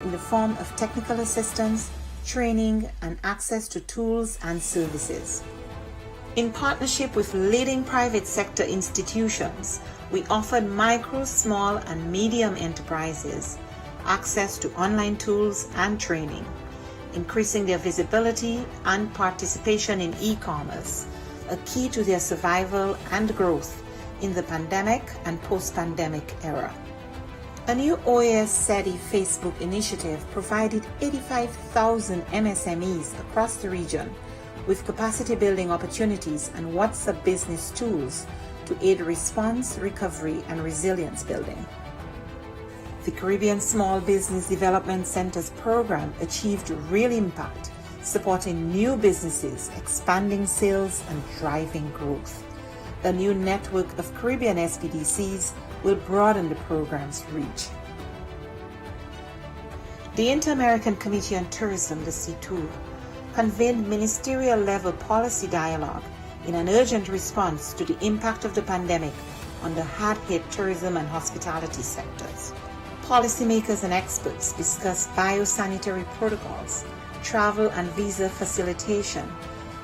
in the form of technical assistance, training, and access to tools and services. In partnership with leading private sector institutions, we offered micro, small, and medium enterprises access to online tools and training, increasing their visibility and participation in e-commerce, a key to their survival and growth in the pandemic and post-pandemic era. A new OAS SETI Facebook initiative provided 85,000 MSMEs across the region with capacity building opportunities and WhatsApp business tools to aid response, recovery, and resilience building. The Caribbean Small Business Development Centers program achieved real impact, supporting new businesses, expanding sales, and driving growth. The new network of Caribbean SBDCs will broaden the program's reach. The Inter-American Committee on Tourism, the C2, convened ministerial-level policy dialogue in an urgent response to the impact of the pandemic on the hard-hit tourism and hospitality sectors. Policymakers and experts discussed biosanitary protocols, travel and visa facilitation,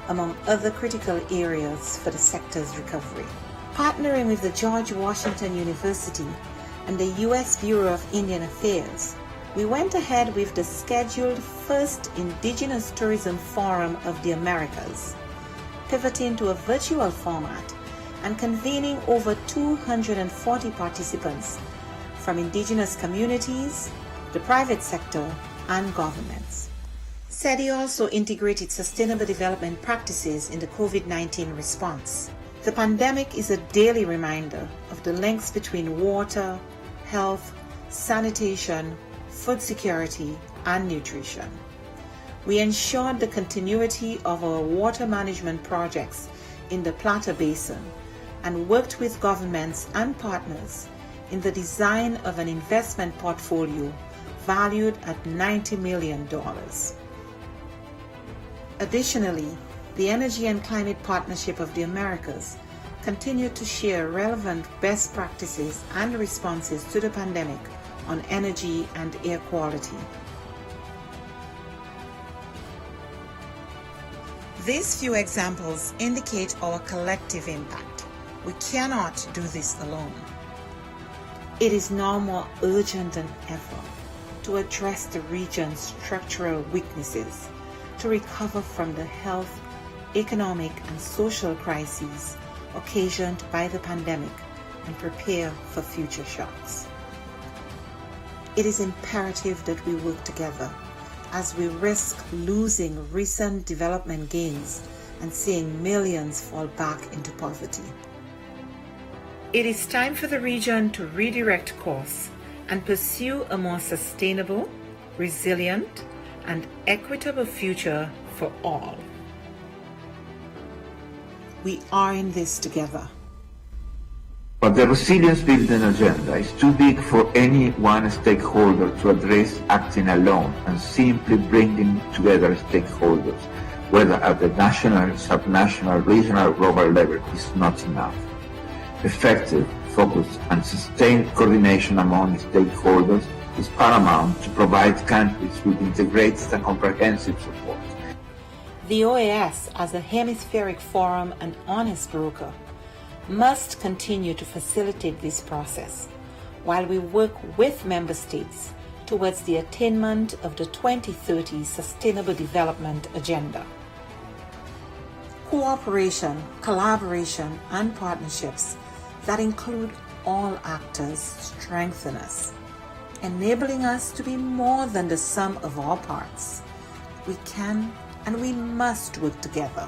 among other critical areas for the sector's recovery. Partnering with the George Washington University and the U.S. Bureau of Indian Affairs, we went ahead with the scheduled first Indigenous Tourism Forum of the Americas, pivoting to a virtual format and convening over 240 participants from indigenous communities, the private sector, and governments. SETI also integrated sustainable development practices in the COVID-19 response. The pandemic is a daily reminder of the links between water, health, sanitation, food security, and nutrition. We ensured the continuity of our water management projects in the Plata Basin and worked with governments and partners in the design of an investment portfolio valued at $90 million. Additionally, the Energy and Climate Partnership of the Americas continued to share relevant best practices and responses to the pandemic on energy and air quality. These few examples indicate our collective impact. We cannot do this alone. It is now more urgent than ever to address the region's structural weaknesses, to recover from the health, economic, and social crises occasioned by the pandemic and prepare for future shocks. It is imperative that we work together as we risk losing recent development gains and seeing millions fall back into poverty. It is time for the region to redirect course and pursue a more sustainable, resilient, and equitable future for all. We are in this together. But the resilience building agenda is too big for any one stakeholder to address acting alone, and simply bringing together stakeholders, whether at the national, subnational, regional, or global level, is not enough. Effective, focused, and sustained coordination among stakeholders is paramount to provide countries with integrated and comprehensive support. The OAS, as a hemispheric forum and honest broker, must continue to facilitate this process while we work with member states towards the attainment of the 2030 Sustainable Development Agenda. Cooperation, collaboration, and partnerships that include all actors strengthen us, enabling us to be more than the sum of our parts. We can and we must work together.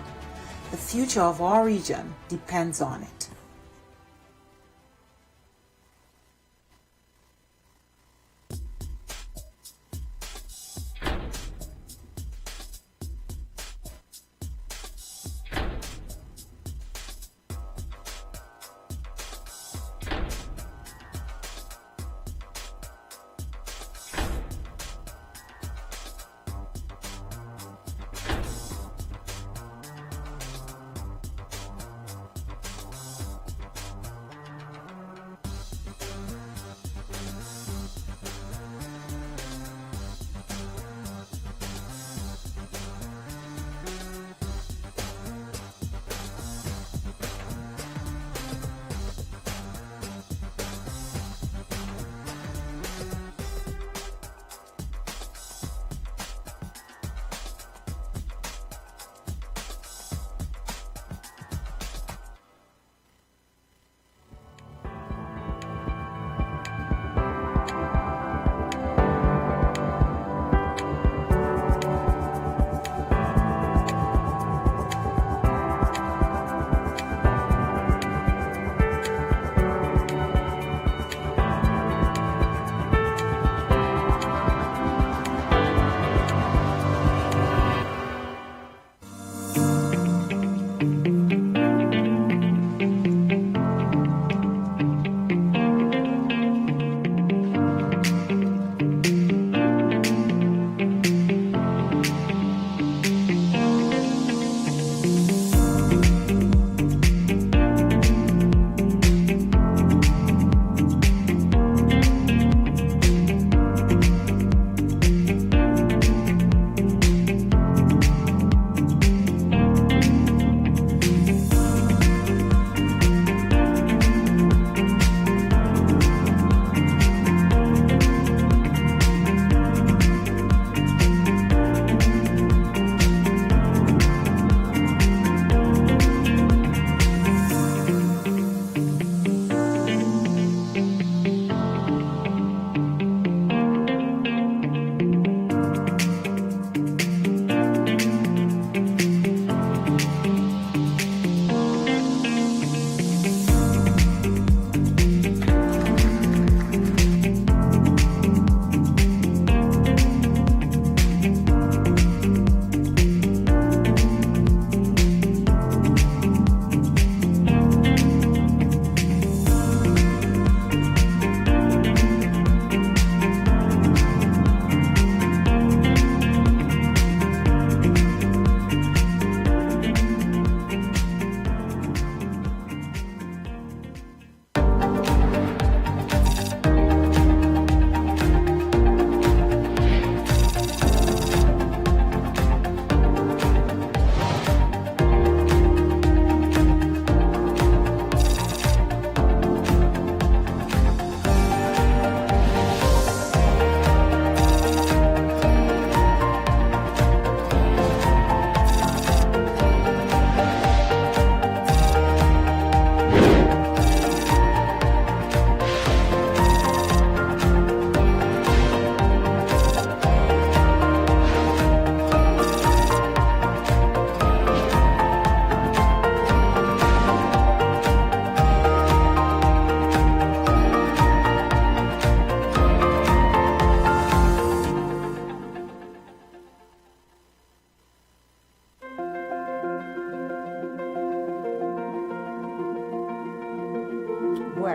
The future of our region depends on it.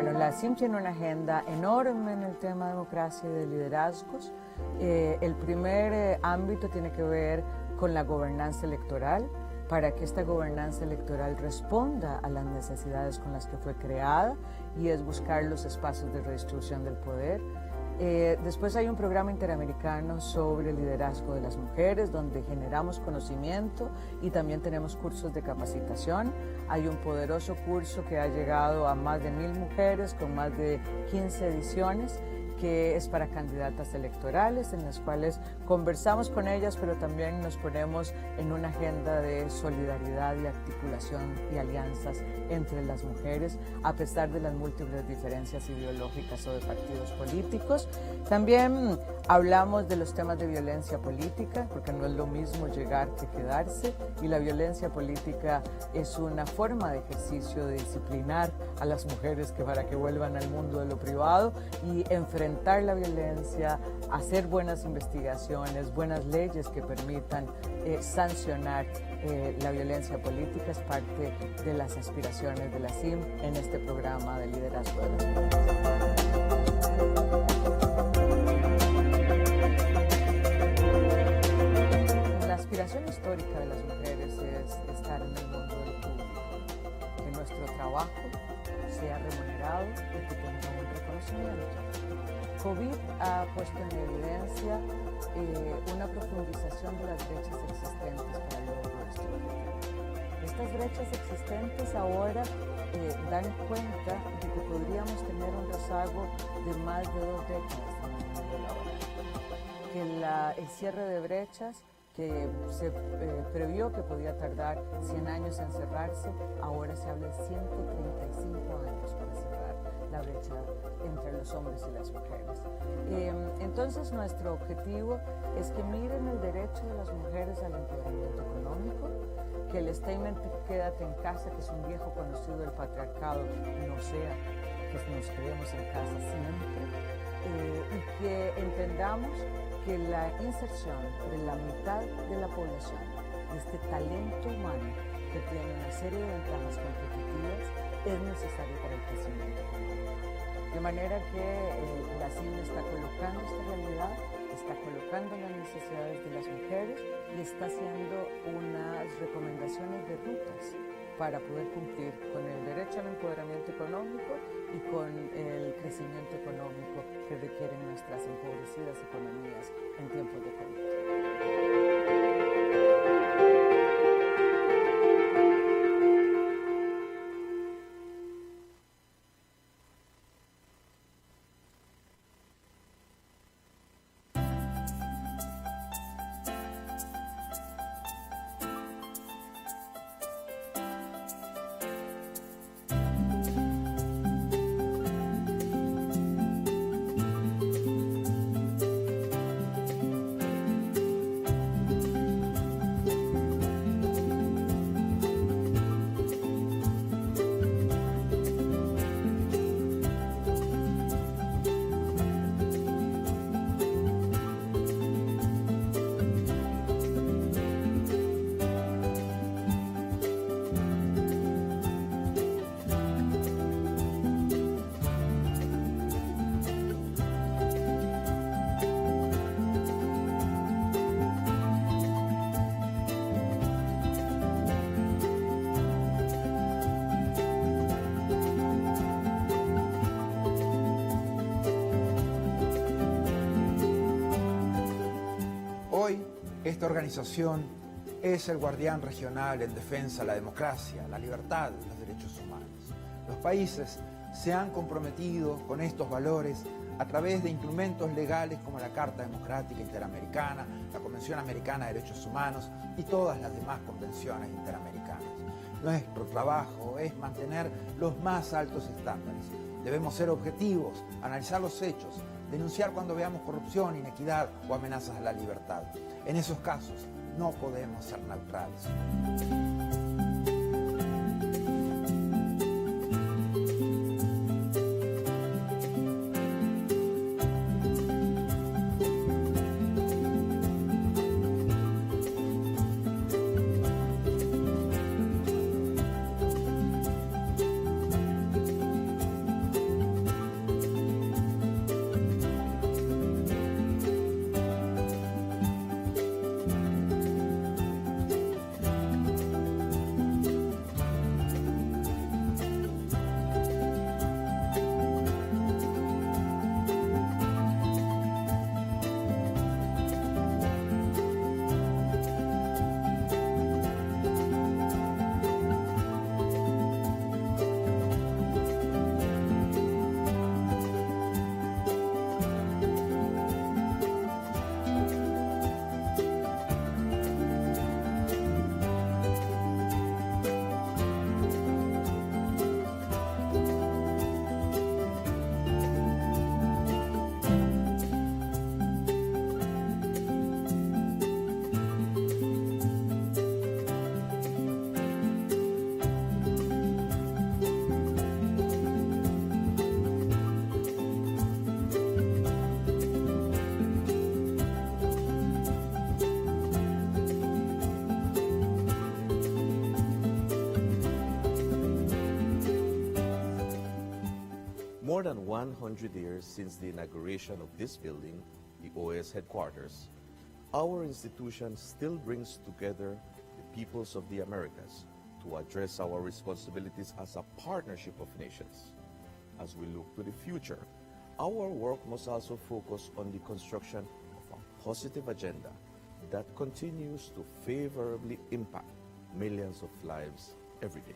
Bueno, la CIM tiene una agenda enorme en el tema de democracia y de liderazgos. El primer ámbito tiene que ver con la gobernanza electoral, para que esta gobernanza electoral responda a las necesidades con las que fue creada, y es buscar los espacios de redistribución del poder. Después hay un programa interamericano sobre el liderazgo de las mujeres, donde generamos conocimiento y también tenemos cursos de capacitación. Hay un poderoso curso que ha llegado a más de 1000 mujeres con más de 15 ediciones, que es para candidatas electorales, en las cuales conversamos con ellas, pero también nos ponemos en una agenda de solidaridad y articulación y alianzas entre las mujeres, a pesar de las múltiples diferencias ideológicas o de partidos políticos. También hablamos de los temas de violencia política, porque no es lo mismo llegar que quedarse, y la violencia política es una forma de ejercicio de disciplinar a las mujeres para que vuelvan al mundo de lo privado y enfrentar la violencia, hacer buenas investigaciones, buenas leyes que permitan sancionar la violencia política. Es parte de las aspiraciones de la CIM en este programa de liderazgo de las mujeres. La aspiración histórica de las mujeres es estar en el mundo de lo público, que nuestro trabajo sea remunerado y que tenga un reconocimiento. COVID ha puesto en evidencia una profundización de las brechas existentes para el logro de este objetivo. Estas brechas existentes ahora dan cuenta de que podríamos tener un rezago de más de 2 décadas en el mundo laboral. Que el cierre de brechas, que se previó que podía tardar 100 años en cerrarse, ahora se habla de 135 años para cerrar la brecha entre los hombres y las mujeres. Entonces nuestro objetivo es que miren el derecho de las mujeres al empoderamiento económico, que el statement "quédate en casa", que es un viejo conocido del patriarcado, no sea que nos quedemos en casa siempre, y que entendamos que la inserción de la mitad de la población, de este talento humano que tiene una serie de ventajas competitivas, es necesario para el crecimiento económico. De manera que la CIM está colocando esta realidad, está colocando las necesidades de las mujeres y está haciendo unas recomendaciones de rutas para poder cumplir con el derecho al empoderamiento económico y con el crecimiento económico que requieren nuestras empobrecidas economías en tiempos de COVID. Hoy, esta organización es el guardián regional en defensa de la democracia, la libertad y los derechos humanos. Los países se han comprometido con estos valores a través de instrumentos legales como la Carta Democrática Interamericana, la Convención Americana de Derechos Humanos y todas las demás convenciones interamericanas. Nuestro trabajo es mantener los más altos estándares. Debemos ser objetivos, analizar los hechos, denunciar cuando veamos corrupción, inequidad o amenazas a la libertad. En esos casos no podemos ser neutrales. than 100 years since the inauguration of this building, the OAS headquarters, our institution still brings together the peoples of the Americas to address our responsibilities as a partnership of nations. As we look to the future, our work must also focus on the construction of a positive agenda that continues to favorably impact millions of lives every day.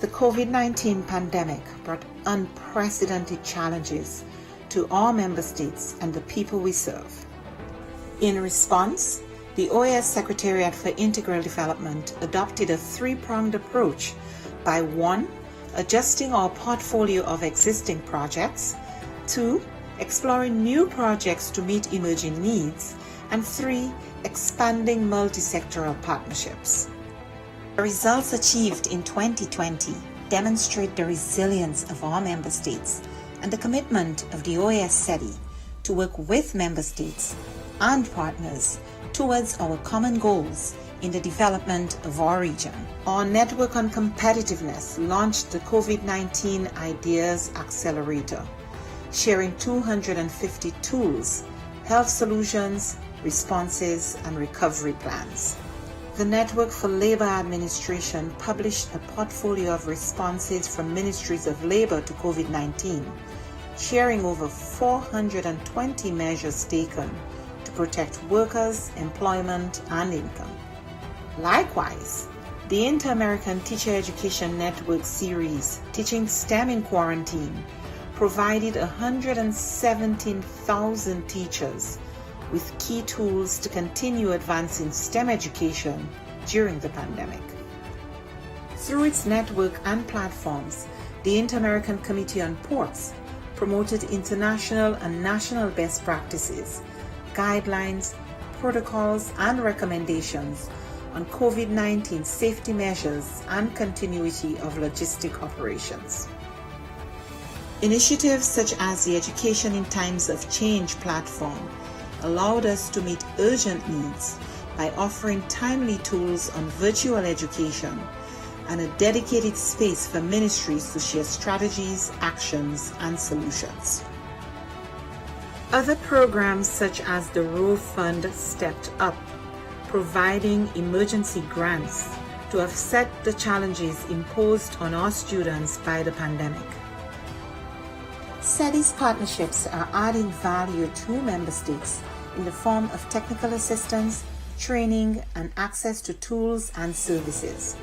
The COVID-19 pandemic brought unprecedented challenges to all member states and the people we serve. In response, the OAS Secretariat for Integral Development adopted a three-pronged approach by 1. Adjusting our portfolio of existing projects, 2. Exploring new projects to meet emerging needs, and 3. Expanding multi-sectoral partnerships. The results achieved in 2020 demonstrate the resilience of our member states and the commitment of the OAS SETI to work with member states and partners towards our common goals in the development of our region. Our Network on Competitiveness launched the COVID-19 Ideas Accelerator, sharing 250 tools, health solutions, responses, and recovery plans. The Network for Labor Administration published a portfolio of responses from ministries of labor to COVID-19, sharing over 420 measures taken to protect workers, employment, and income. Likewise, The Inter-American Teacher Education Network series, Teaching STEM in Quarantine, provided 117,000 teachers with key tools to continue advancing STEM education during the pandemic. Through its network and platforms, the Inter-American Committee on Ports promoted international and national best practices, guidelines, protocols, and recommendations on COVID-19 safety measures and continuity of logistic operations. Initiatives such as the Education in Times of Change platform allowed us to meet urgent needs by offering timely tools on virtual education and a dedicated space for ministries to share strategies, actions, and solutions. Other programs such as the Row Fund stepped up, providing emergency grants to offset the challenges imposed on our students by the pandemic. SETI's partnerships are adding value to member states in the form of technical assistance, training, and access to tools and services.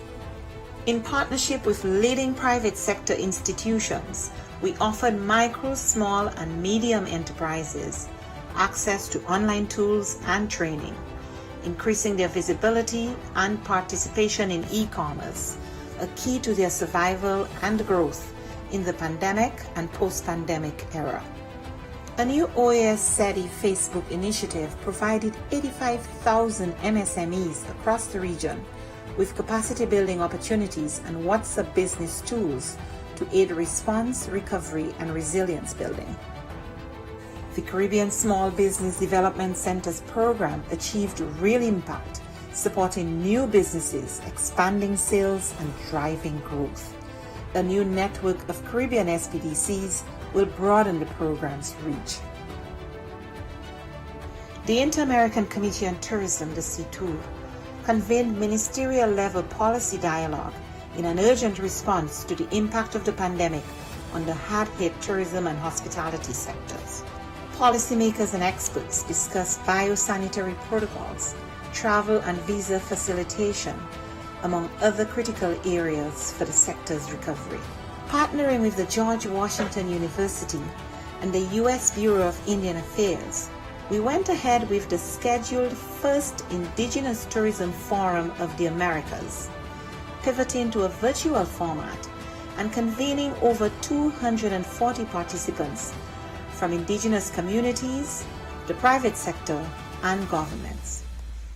In partnership with leading private sector institutions, we offered micro, small, and medium enterprises access to online tools and training, increasing their visibility and participation in e-commerce, a key to their survival and growth in the pandemic and post-pandemic era. A new OAS SETI Facebook initiative provided 85,000 MSMEs across the region with capacity building opportunities and WhatsApp business tools to aid response, recovery, and resilience building. The Caribbean Small Business Development Centers program achieved real impact, supporting new businesses, expanding sales, and driving growth. A new network of Caribbean SPDCs will broaden the program's reach. The Inter-American Committee on Tourism, the C2, convened ministerial-level policy dialogue in an urgent response to the impact of the pandemic on the hard-hit tourism and hospitality sectors. Policymakers and experts discussed biosanitary protocols, travel and visa facilitation, among other critical areas for the sector's recovery. Partnering with the George Washington University and the U.S. Bureau of Indian Affairs, we went ahead with the scheduled first Indigenous Tourism Forum of the Americas, pivoting to a virtual format and convening over 240 participants from indigenous communities, the private sector, and governments.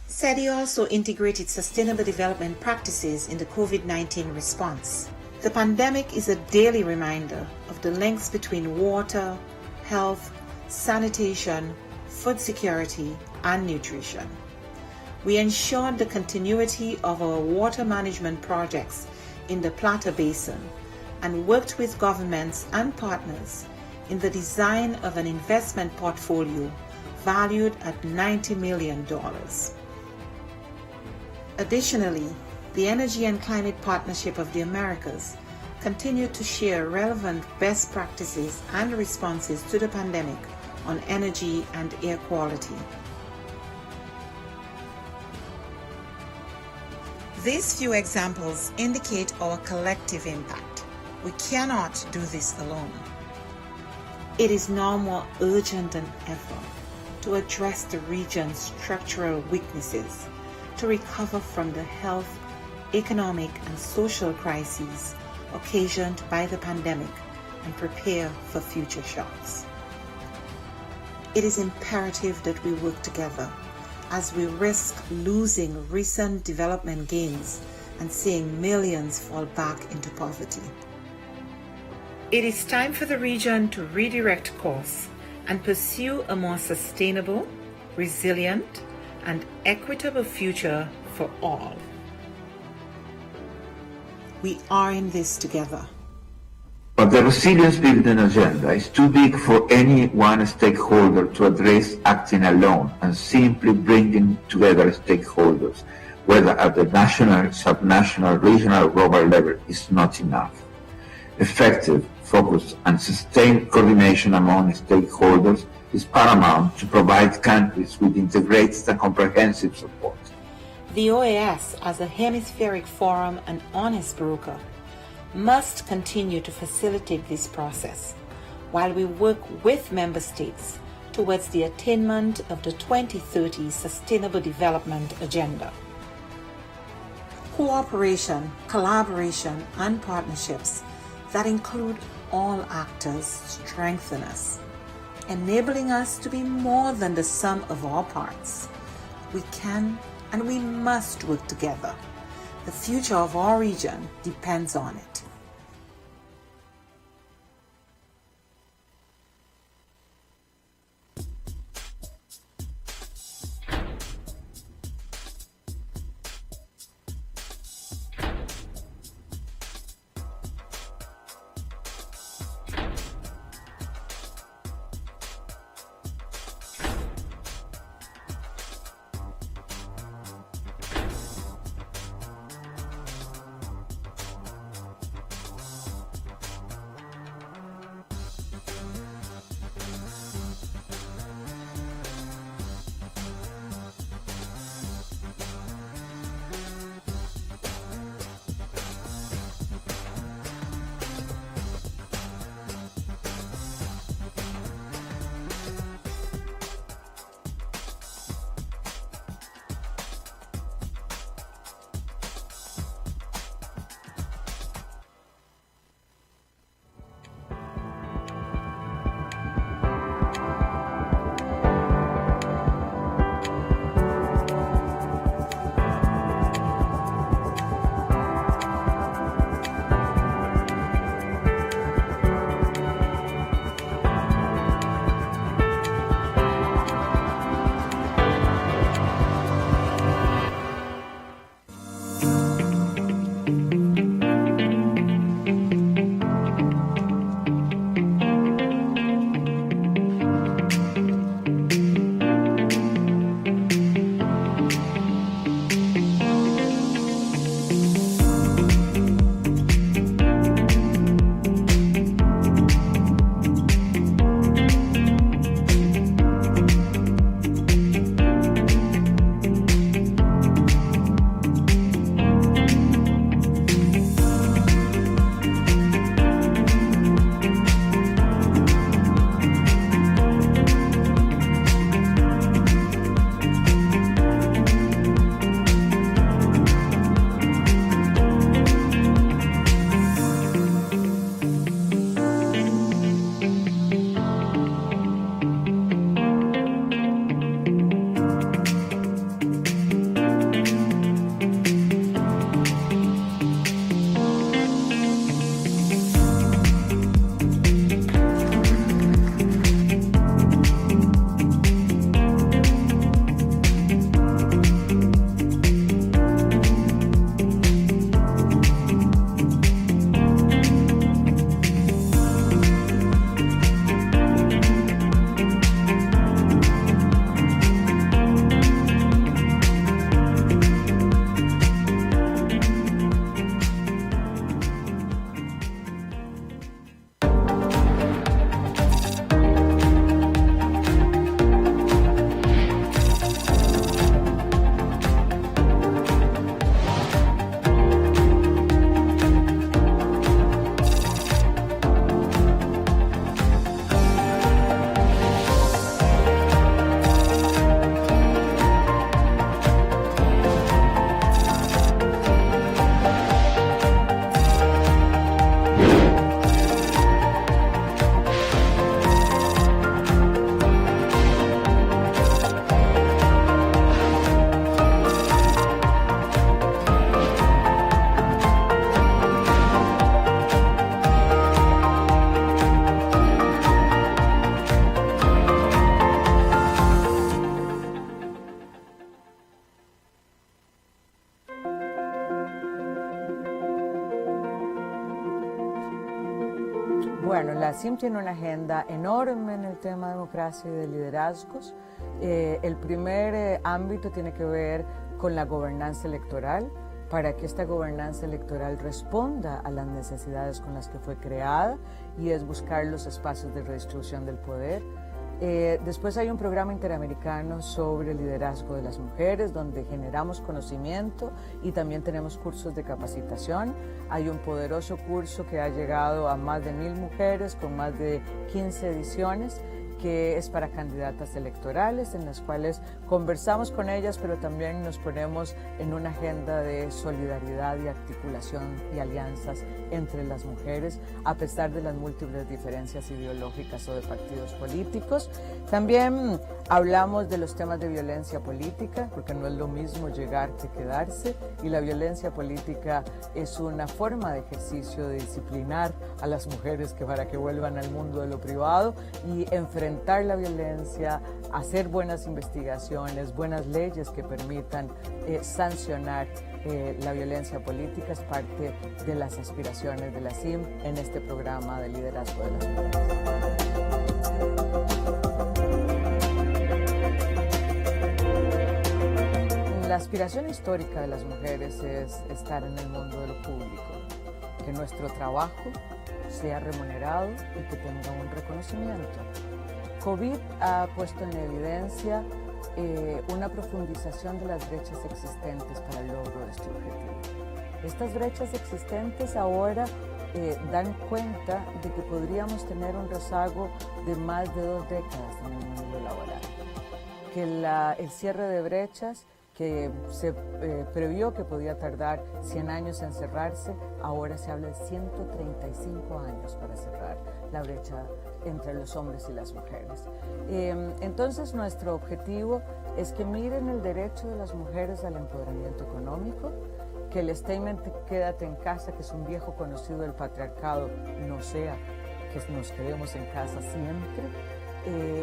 SETI also integrated sustainable development practices in the COVID-19 response. The pandemic is a daily reminder of the links between water, health, sanitation, food security, and nutrition. We ensured the continuity of our water management projects in the Plata Basin and worked with governments and partners in the design of an investment portfolio valued at $90 million. Additionally, the Energy and Climate Partnership of the Americas continued to share relevant best practices and responses to the pandemic on energy and air quality. These few examples indicate our collective impact. We cannot do this alone. It is now more urgent than ever to address the region's structural weaknesses, to recover from the health, economic, and social crises occasioned by the pandemic and prepare for future shocks. It is imperative that we work together as we risk losing recent development gains and seeing millions fall back into poverty. It is time for the region to redirect course and pursue a more sustainable, resilient, and equitable future for all. We are in this together. But the resilience building agenda is too big for any one stakeholder to address acting alone, and simply bringing together stakeholders, whether at the national, subnational, regional, or global level, is not enough. Effective, focused, and sustained coordination among stakeholders is paramount to provide countries with integrated and comprehensive support. The OAS, as a hemispheric forum and honest broker, must continue to facilitate this process while we work with member states towards the attainment of the 2030 Sustainable Development Agenda. Cooperation, collaboration, and partnerships that include all actors strengthen us, enabling us to be more than the sum of our parts. We can and we must work together. The future of our region depends on it. Bueno, la CIM tiene una agenda enorme en el tema de democracia y de liderazgos. El primer ámbito tiene que ver con la gobernanza electoral, para que esta gobernanza electoral responda a las necesidades con las que fue creada, y es buscar los espacios de redistribución del poder. Después hay un programa interamericano sobre el liderazgo de las mujeres, donde generamos conocimiento y también tenemos cursos de capacitación. Hay un poderoso curso que ha llegado a más de 1000 mujeres con más de 15 ediciones, que es para candidatas electorales, en las cuales conversamos con ellas, pero también nos ponemos en una agenda de solidaridad y articulación y alianzas entre las mujeres, a pesar de las múltiples diferencias ideológicas o de partidos políticos. También hablamos de los temas de violencia política, porque no es lo mismo llegar que quedarse, y la violencia política es una forma de ejercicio de disciplinar a las mujeres para que vuelvan al mundo de lo privado y enfrentar la violencia, hacer buenas investigaciones, buenas leyes que permitan sancionar la violencia política. Es parte de las aspiraciones de la CIM en este programa de liderazgo de las mujeres. La aspiración histórica de las mujeres es estar en el mundo de lo público, que nuestro trabajo sea remunerado y que tenga un reconocimiento. COVID ha puesto en evidencia una profundización de las brechas existentes para el logro de este objetivo. Estas brechas existentes ahora dan cuenta de que podríamos tener un rezago de más de 2 décadas en el mundo laboral, que el cierre de brechas que se previó que podía tardar 100 años en cerrarse, ahora se habla de 135 años para cerrar la brecha entre los hombres y las mujeres. Entonces nuestro objetivo es que miren el derecho de las mujeres al empoderamiento económico, que el statement quédate en casa, que es un viejo conocido del patriarcado, no sea que nos quedemos en casa siempre,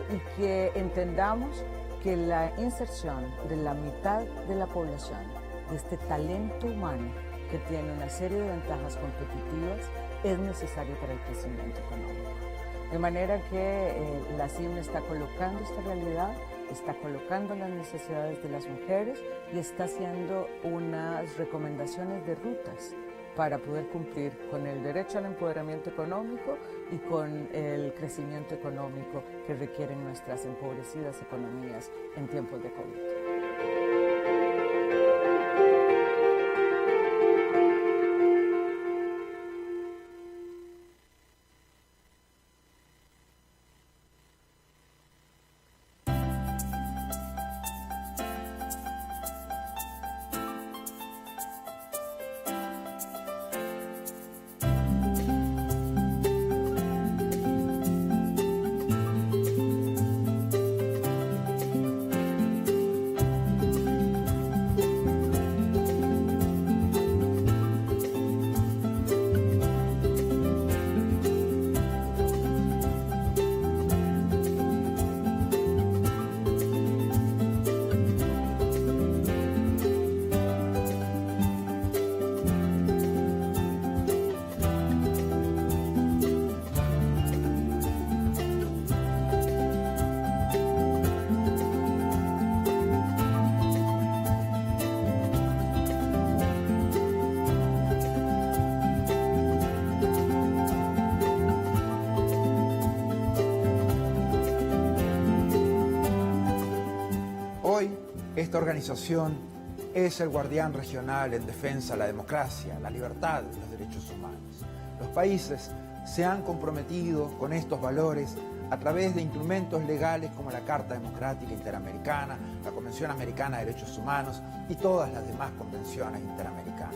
y que entendamos que la inserción de la mitad de la población, de este talento humano que tiene una serie de ventajas competitivas, es necesario para el crecimiento económico. De manera que la CIM está colocando esta realidad, está colocando las necesidades de las mujeres y está haciendo unas recomendaciones de rutas para poder cumplir con el derecho al empoderamiento económico y con el crecimiento económico que requieren nuestras empobrecidas economías en tiempos de COVID. Esta organización es el guardián regional en defensa de la democracia, la libertad y los derechos humanos. Los países se han comprometido con estos valores a través de instrumentos legales como la Carta Democrática Interamericana, la Convención Americana de Derechos Humanos y todas las demás convenciones interamericanas.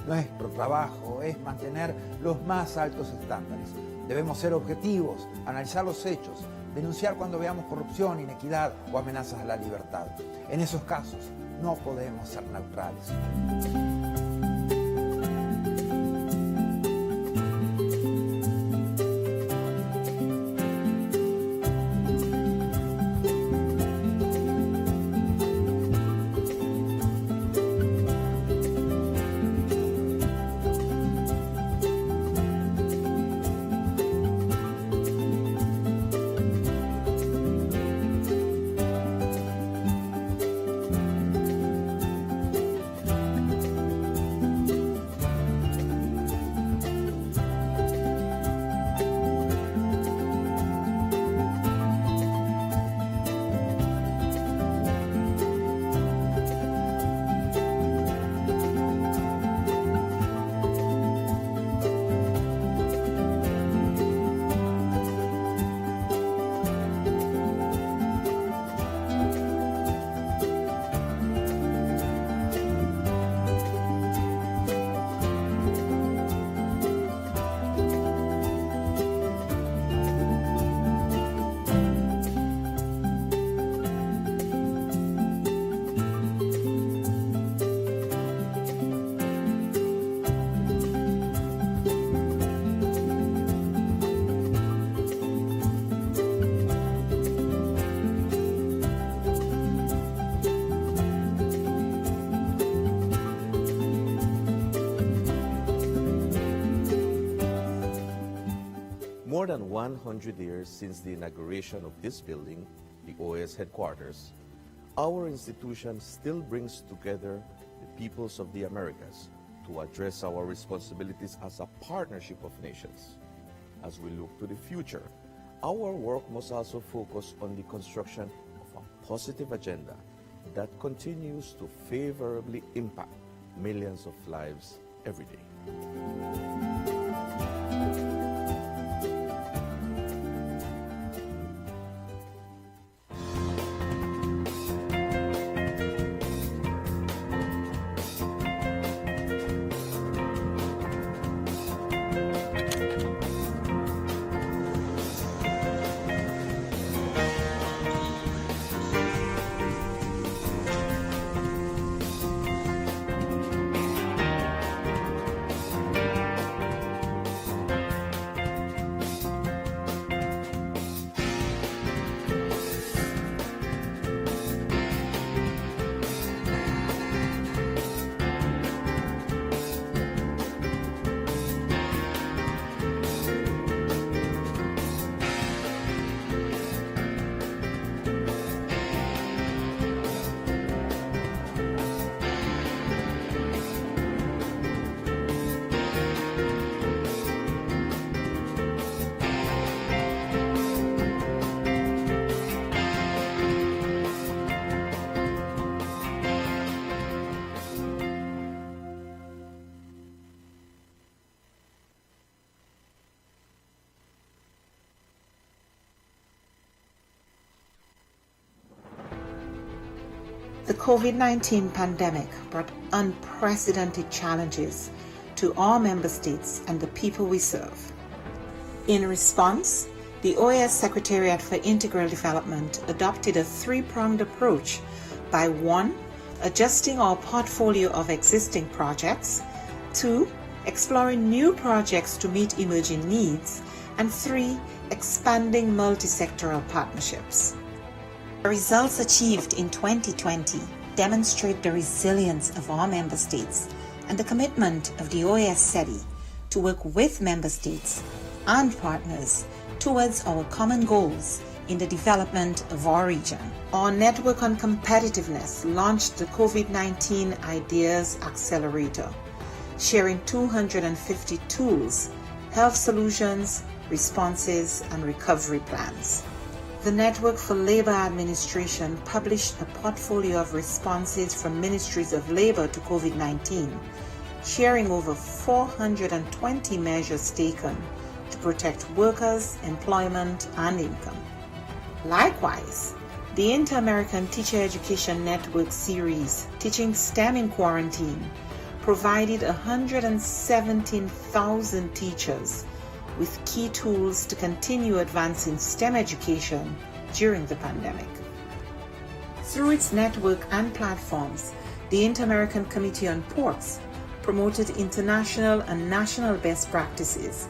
Nuestro trabajo es mantener los más altos estándares. Debemos ser objetivos, analizar los hechos, denunciar cuando veamos corrupción, inequidad o amenazas a la libertad. En esos casos no podemos ser neutrales. than 100 years since the inauguration of this building, the OAS headquarters, our institution still brings together the peoples of the Americas to address our responsibilities as a partnership of nations. As we look to the future, our work must also focus on the construction of a positive agenda that continues to favorably impact millions of lives every day. The COVID-19 pandemic brought unprecedented challenges to our member states and the people we serve. In response, the OAS Secretariat for Integral Development adopted a three-pronged approach by 1. Adjusting our portfolio of existing projects, 2. Exploring new projects to meet emerging needs, and 3. Expanding multi-sectoral partnerships. The results achieved in 2020 demonstrate the resilience of our member states and the commitment of the OAS SETI to work with member states and partners towards our common goals in the development of our region. Our Network on Competitiveness launched the COVID-19 Ideas Accelerator, sharing 250 tools, health solutions, responses, and recovery plans. The Network for Labor Administration published a portfolio of responses from ministries of labor to COVID-19, sharing over 420 measures taken to protect workers, employment, and income. Likewise, the Inter-American Teacher Education Network series, Teaching STEM in Quarantine, provided 117,000 teachers with key tools to continue advancing STEM education during the pandemic. Through its network and platforms, the Inter-American Committee on Ports promoted international and national best practices,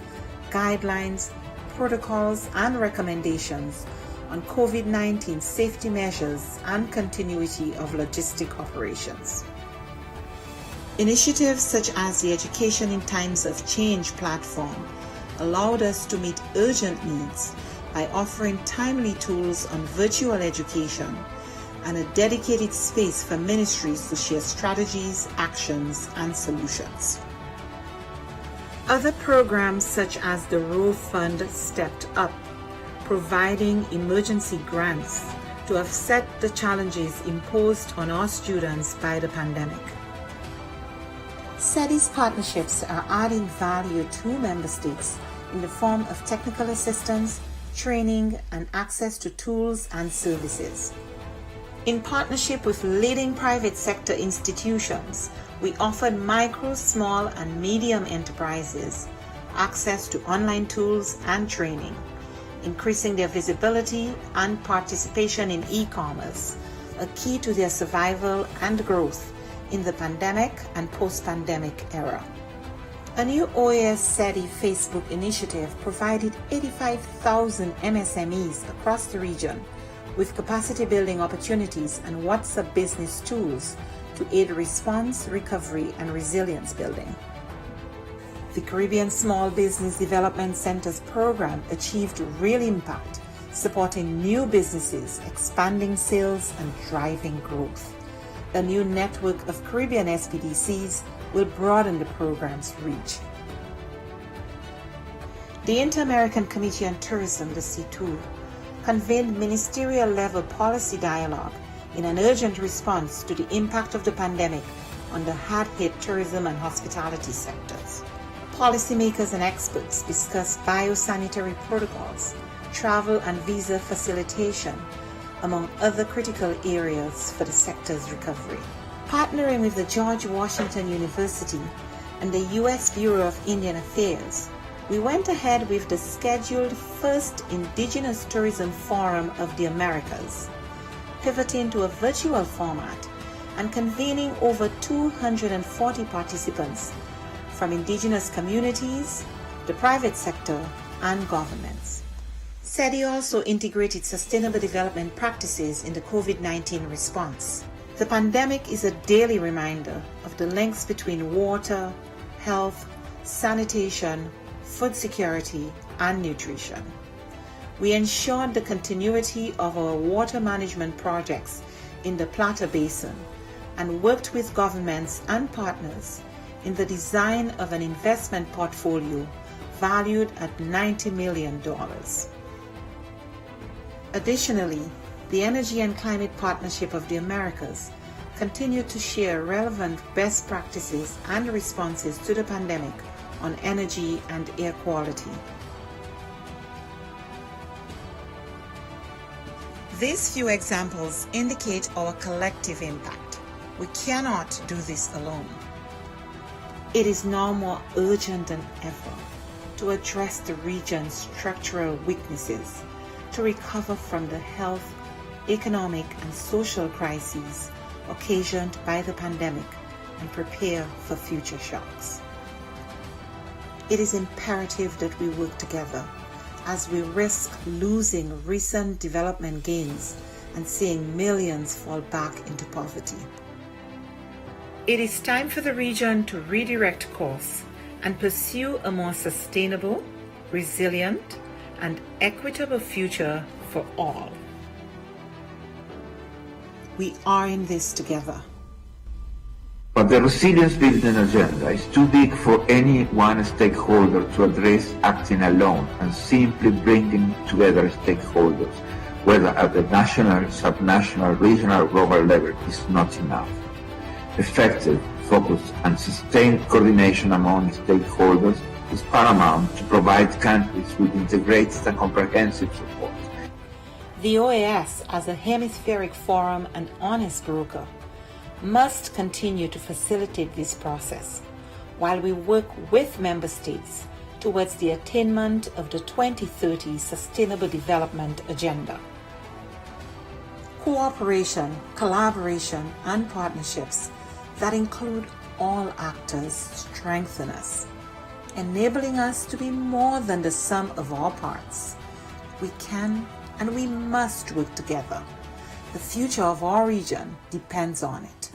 guidelines, protocols, and recommendations on COVID-19 safety measures and continuity of logistic operations. Initiatives such as the Education in Times of Change platform allowed us to meet urgent needs by offering timely tools on virtual education and a dedicated space for ministries to share strategies, actions, and solutions. Other programs such as the Row Fund stepped up, providing emergency grants to offset the challenges imposed on our students by the pandemic. SETI's partnerships are adding value to member states in the form of technical assistance, training, and access to tools and services. In partnership with leading private sector institutions, we offered micro, small, and medium enterprises access to online tools and training, increasing their visibility and participation in e-commerce, a key to their survival and growth in the pandemic and post-pandemic era. A new OAS SETI Facebook initiative provided 85,000 MSMEs across the region with capacity building opportunities and WhatsApp business tools to aid response, recovery, and resilience building. The Caribbean Small Business Development Centers program achieved real impact, supporting new businesses, expanding sales, and driving growth. A new network of Caribbean SPDCs will broaden the program's reach. The Inter-American Committee on Tourism, the C2, convened ministerial-level policy dialogue in an urgent response to the impact of the pandemic on the hard-hit tourism and hospitality sectors. Policymakers and experts discussed biosanitary protocols, travel and visa facilitation, among other critical areas for the sector's recovery. Partnering with the George Washington University and the U.S. Bureau of Indian Affairs, we went ahead with the scheduled first Indigenous Tourism Forum of the Americas, pivoting to a virtual format and convening over 240 participants from indigenous communities, the private sector, and governments. SEDI also integrated sustainable development practices in the COVID-19 response. The pandemic is a daily reminder of the links between water, health, sanitation, food security, and nutrition. We ensured the continuity of our water management projects in the Plata Basin and worked with governments and partners in the design of an investment portfolio valued at $90 million. Additionally, the Energy and Climate Partnership of the Americas continued to share relevant best practices and responses to the pandemic on energy and air quality. These few examples indicate our collective impact. We cannot do this alone. It is now more urgent than ever to address the region's structural weaknesses, to recover from the health, economic, and social crises occasioned by the pandemic and prepare for future shocks. It is imperative that we work together as we risk losing recent development gains and seeing millions fall back into poverty. It is time for the region to redirect course and pursue a more sustainable, resilient, and equitable future for all. We are in this together. But the resilience building agenda is too big for any one stakeholder to address acting alone, and simply bringing together stakeholders, whether at the national, subnational, regional, or global level, is not enough. Effective, focused, and sustained coordination among stakeholders is paramount to provide countries with integrated and comprehensive support. The OAS, as a hemispheric forum and honest broker, must continue to facilitate this process while we work with member states towards the attainment of the 2030 Sustainable Development Agenda. Cooperation, collaboration, and partnerships that include all actors strengthen us, enabling us to be more than the sum of our parts. We can and we must work together. The future of our region depends on it.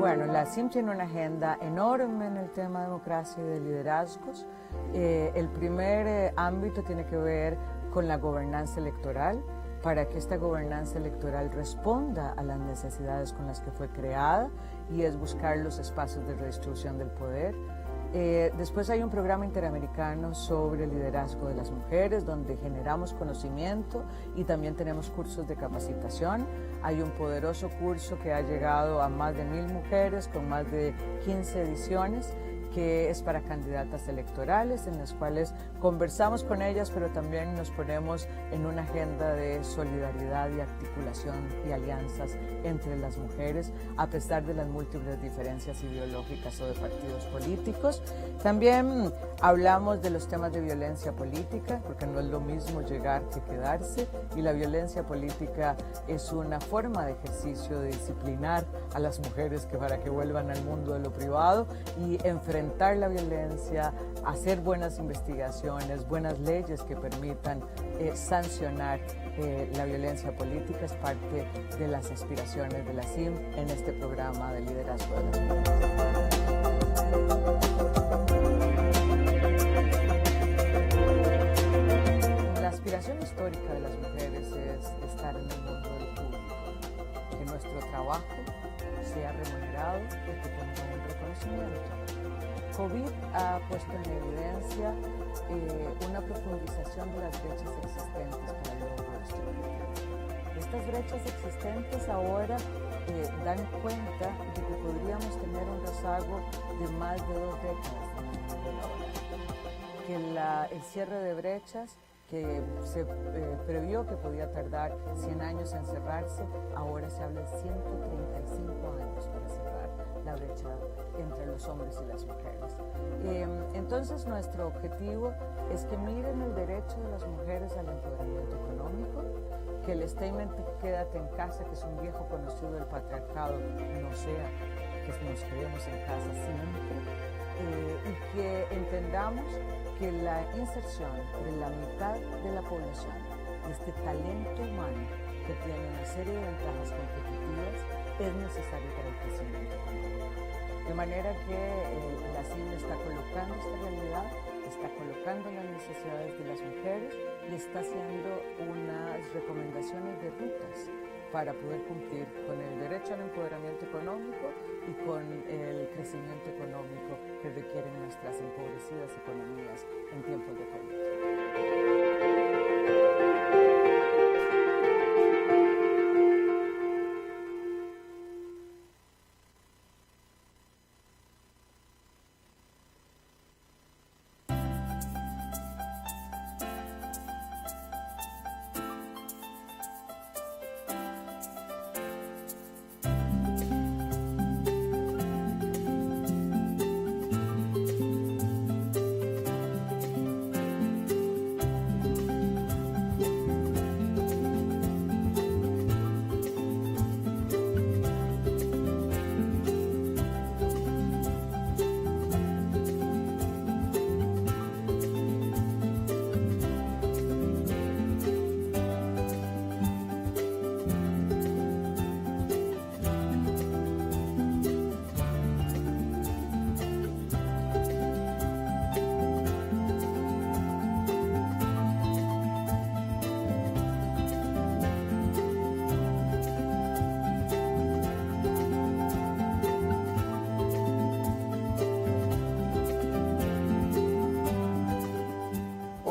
Bueno, la CIM tiene una agenda enorme en el tema de democracia y de liderazgos. El primer ámbito tiene que ver con la gobernanza electoral, para que esta gobernanza electoral responda a las necesidades con las que fue creada, y es buscar los espacios de redistribución del poder. Después hay un programa interamericano sobre el liderazgo de las mujeres, donde generamos conocimiento y también tenemos cursos de capacitación. Hay un poderoso curso que ha llegado a más de 1000 mujeres con más de 15 ediciones, que es para candidatas electorales, en las cuales conversamos con ellas, pero también nos ponemos en una agenda de solidaridad y articulación y alianzas entre las mujeres, a pesar de las múltiples diferencias ideológicas o de partidos políticos. También hablamos de los temas de violencia política, porque no es lo mismo llegar que quedarse, y la violencia política es una forma de ejercicio de disciplinar a las mujeres para que vuelvan al mundo de lo privado y enfrentar la violencia, hacer buenas investigaciones, buenas leyes que permitan sancionar la violencia política. Es parte de las aspiraciones de la CIM en este programa de liderazgo de las mujeres. La aspiración histórica de las mujeres es estar en el mundo del público, que nuestro trabajo sea remunerado y que tenga un reconocimiento. COVID ha puesto en evidencia una profundización de las brechas existentes para el logro de este objetivo. Estas brechas existentes ahora dan cuenta de que podríamos tener un rezago de más de 2 décadas en el mundo laboral. Que el cierre de brechas, que se previó que podía tardar 100 años en cerrarse, ahora se habla de 135 años para cerrar la brecha entre los hombres y las mujeres. Entonces, nuestro objetivo es que miren el derecho de las mujeres al empoderamiento económico, que el statement "quédate en casa", que es un viejo conocido del patriarcado, no sea que nos quedemos en casa siempre, y que entendamos que la inserción de la mitad de la población, este talento humano que tiene una serie de ventajas competitivas, es necesario para el crecimiento económico. De manera que la CIM está colocando esta realidad, está colocando las necesidades de las mujeres y está haciendo unas recomendaciones de rutas para poder cumplir con el derecho al empoderamiento económico y con el crecimiento económico que requieren nuestras empobrecidas economías en tiempos de COVID.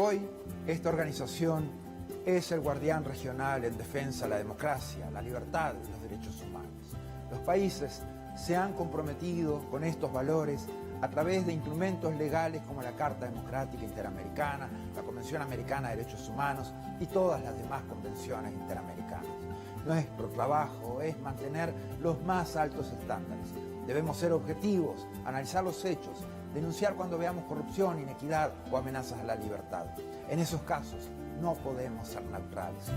Hoy, esta organización es el guardián regional en defensa de la democracia, la libertad y los derechos humanos. Los países se han comprometido con estos valores a través de instrumentos legales como la Carta Democrática Interamericana, la Convención Americana de Derechos Humanos y todas las demás convenciones interamericanas. Nuestro trabajo es mantener los más altos estándares. Debemos ser objetivos, analizar los hechos, denunciar cuando veamos corrupción, inequidad o amenazas a la libertad. En esos casos no podemos ser neutrales.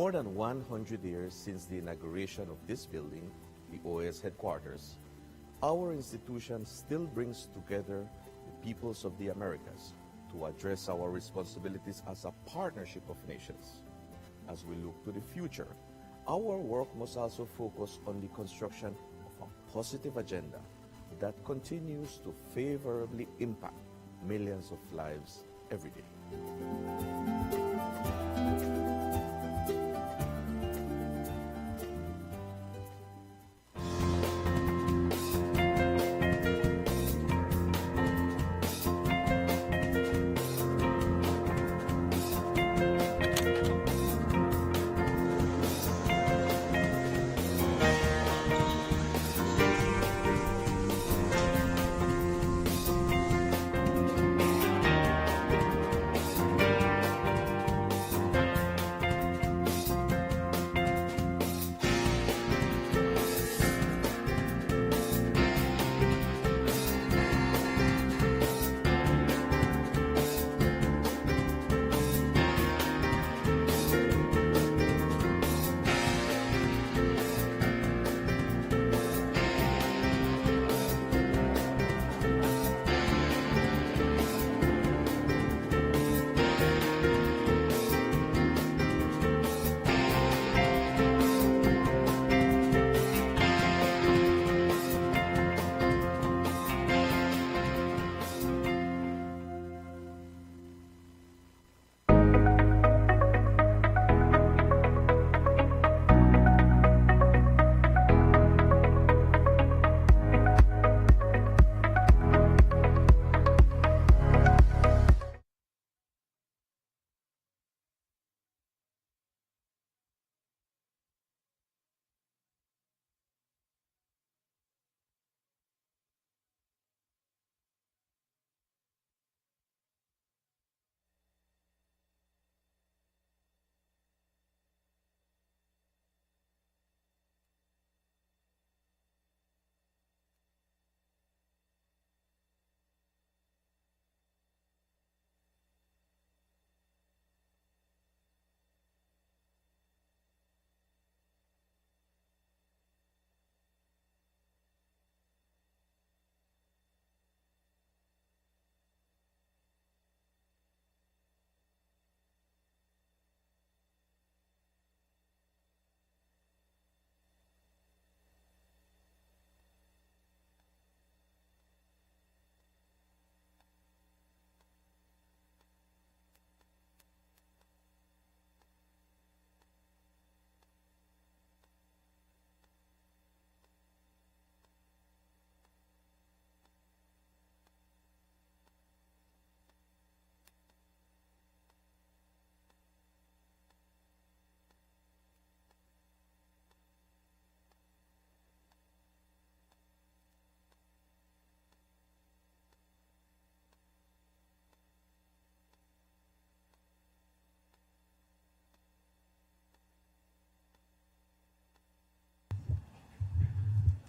more than 100 years since the inauguration of this building, the OAS headquarters, our institution still brings together the peoples of the Americas to address our responsibilities as a partnership of nations. As we look to the future, our work must also focus on the construction of a positive agenda that continues to favorably impact millions of lives every day.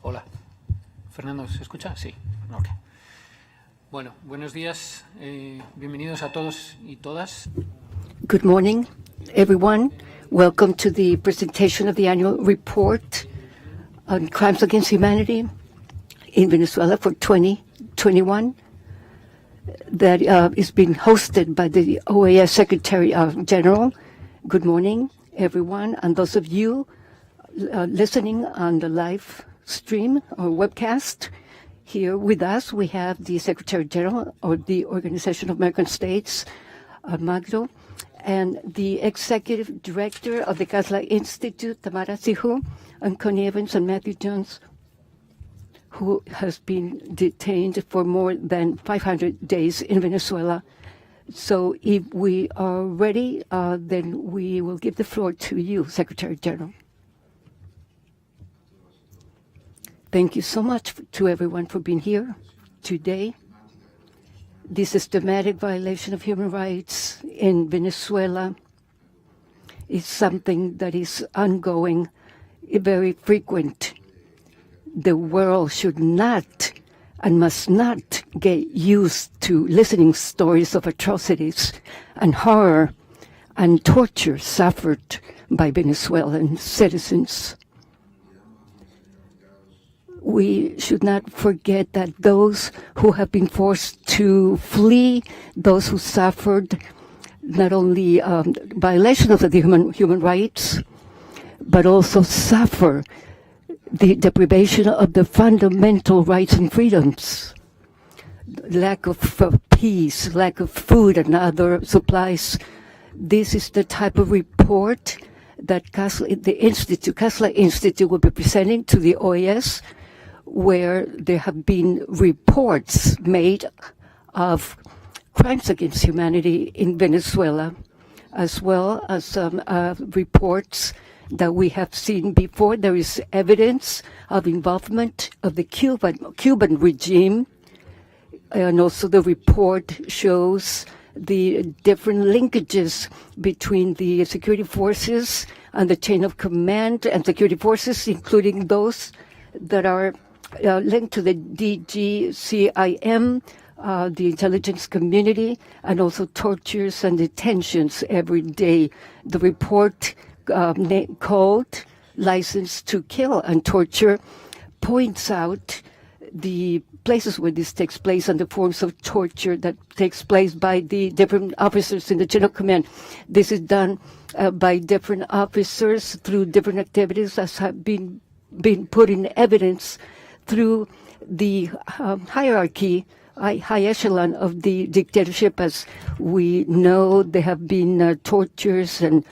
Hola. Fernando, ¿se escucha? Sí. Okay. Bueno, buenos días. Bienvenidos a todos y todas. Good morning, everyone. Welcome to the presentation of the annual report on crimes against humanity in Venezuela for 2021 that is being hosted by the OAS Secretary General. Good morning, everyone, and those of you listening on the live stream or webcast. Here with us, we have the Secretary General of the Organization of American States, Magdo, and the Executive Director of the Casla Institute, Tamara Sihu, and Connie Evans and Matthew Jones, who has been detained for more than 500 days in Venezuela. So if we are ready, then we will give the floor to you, Secretary General. Thank you so much to everyone for being here today. The systematic violation of human rights in Venezuela is something that is ongoing, very frequent. The world should not and must not get used to listening stories of atrocities and horror and torture suffered by Venezuelan citizens. We should not forget that those who have been forced to flee, those who suffered not only violation of the human rights, but also suffer the deprivation of the fundamental rights and freedoms, lack of peace, lack of food and other supplies. This is the type of report that the Casla Institute will be presenting to the OAS, where there have been reports made of crimes against humanity in Venezuela, as well as reports that we have seen before. There is evidence of involvement of the Cuban regime, and also the report shows the different linkages between the security forces and the chain of command and security forces, including those that are linked to the DGCIM, the intelligence community, and also tortures and detentions every day. The report called License to Kill and Torture points out the places where this takes place and the forms of torture that takes place by the different officers in the chain of command. This is done by different officers through different activities as have been put in evidence through the hierarchy, high echelon of the dictatorship. As we know, there have been tortures and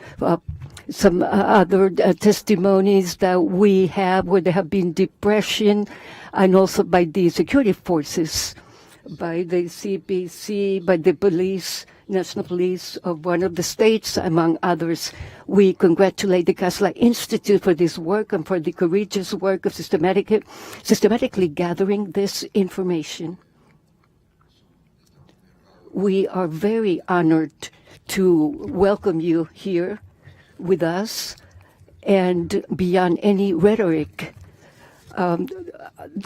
some other testimonies that we have where there have been depression, and also by the security forces, by the CPC, by the police, national police of one of the states, among others. We congratulate the Casla Institute for this work and for the courageous work of systematically gathering this information. We are very honored to welcome you here with us, and beyond any rhetoric,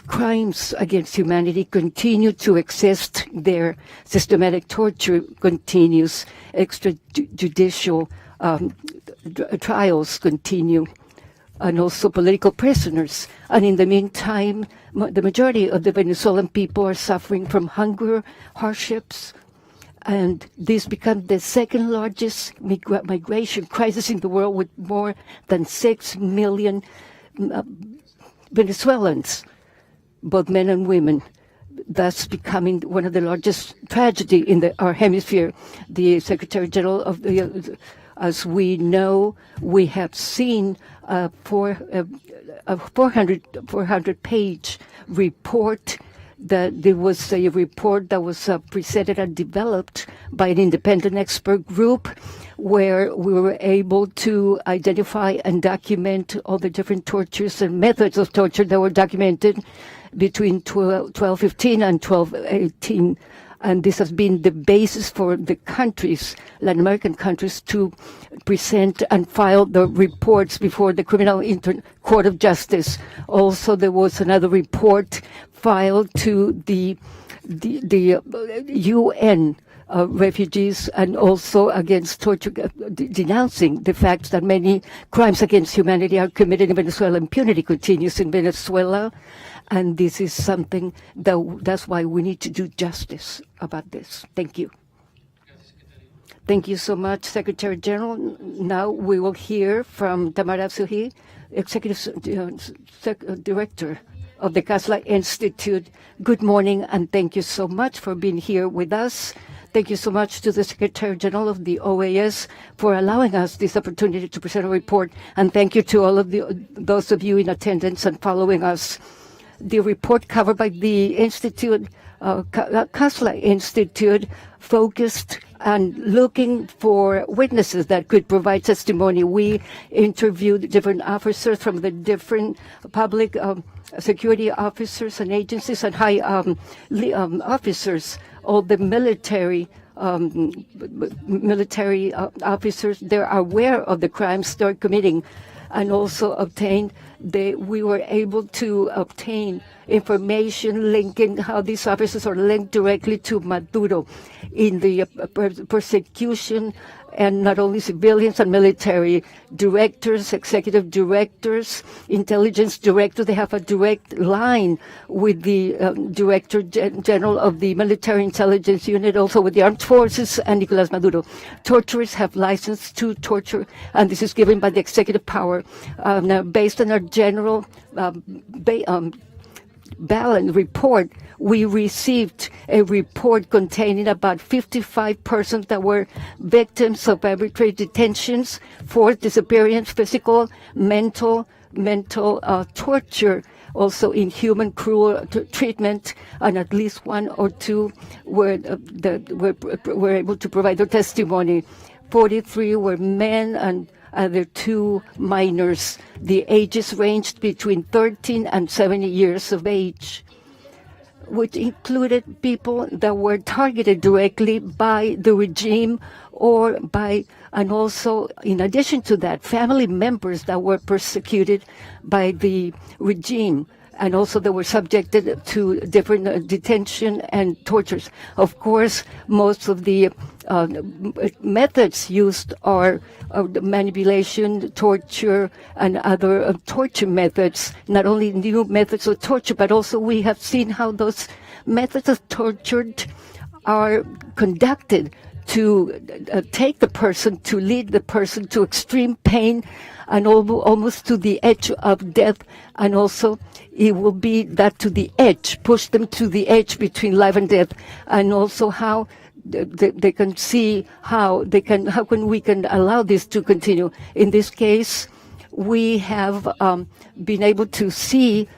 crimes against humanity continue to exist. Their systematic torture continues. Extrajudicial trials continue, and also political prisoners. And in the meantime, the majority of the Venezuelan people are suffering from hunger, hardships, and this becomes the second largest migration crisis in the world, with more than 6 million Venezuelans, both men and women, thus becoming one of the largest tragedy in our hemisphere. The Secretary General of the, as we know, we have seen a 400-page report. That there was a report that was presented and developed by an independent expert group, where we were able to identify and document all the different tortures and methods of torture that were documented between 1215 and 1218. And this has been the basis for the countries, Latin American countries, to present and file the reports before the Criminal Court of Justice. Also, there was another report filed to the UN refugees, and also against torture, denouncing the fact that many crimes against humanity are committed in Venezuela. Impunity continues in Venezuela, and this is something that's why we need to do justice about this. Thank you. Thank you so much, Secretary General. Now we will hear from Tamara Suhi, Executive Director of the Casla Institute. Good morning, and thank you so much for being here with us. Thank you so much to the Secretary General of the OAS for allowing us this opportunity to present a report, and thank you to all of those of you in attendance and following us. The report covered by the Institute, Casla Institute, focused on looking for witnesses that could provide testimony. We interviewed different officers from the different public security officers and agencies and high officers, all the military officers. They're aware of the crimes they're committing, and also we were able to obtain information linking how these officers are linked directly to Maduro in the persecution and not only civilians and military directors, executive directors, intelligence directors. They have a direct line with the Director General of the Military Intelligence Unit, also with the Armed Forces, and Nicolas Maduro. Torturers have license to torture, and this is given by the executive power. Now, based on our general balance report, we received a report containing about 55 persons that were victims of arbitrary detentions, forced disappearance, physical, mental torture, also inhuman, cruel treatment, and at least one or two were able to provide their testimony. 43 were men and other 2 minors. The ages ranged between 13 and 70 years of age, which included people that were targeted directly by the regime and also, in addition to that, family members that were persecuted by the regime. And also they were subjected to different detention and tortures. Of course, most of the methods used are manipulation, torture, and other torture methods. Not only new methods of torture, but also we have seen how those methods of torture are conducted to take the person, to lead the person to extreme pain and almost to the edge of death. And also it will be that to the edge, push them to the edge between life and death. And also how they can see how we can allow this to continue. In this case, we have been able to see,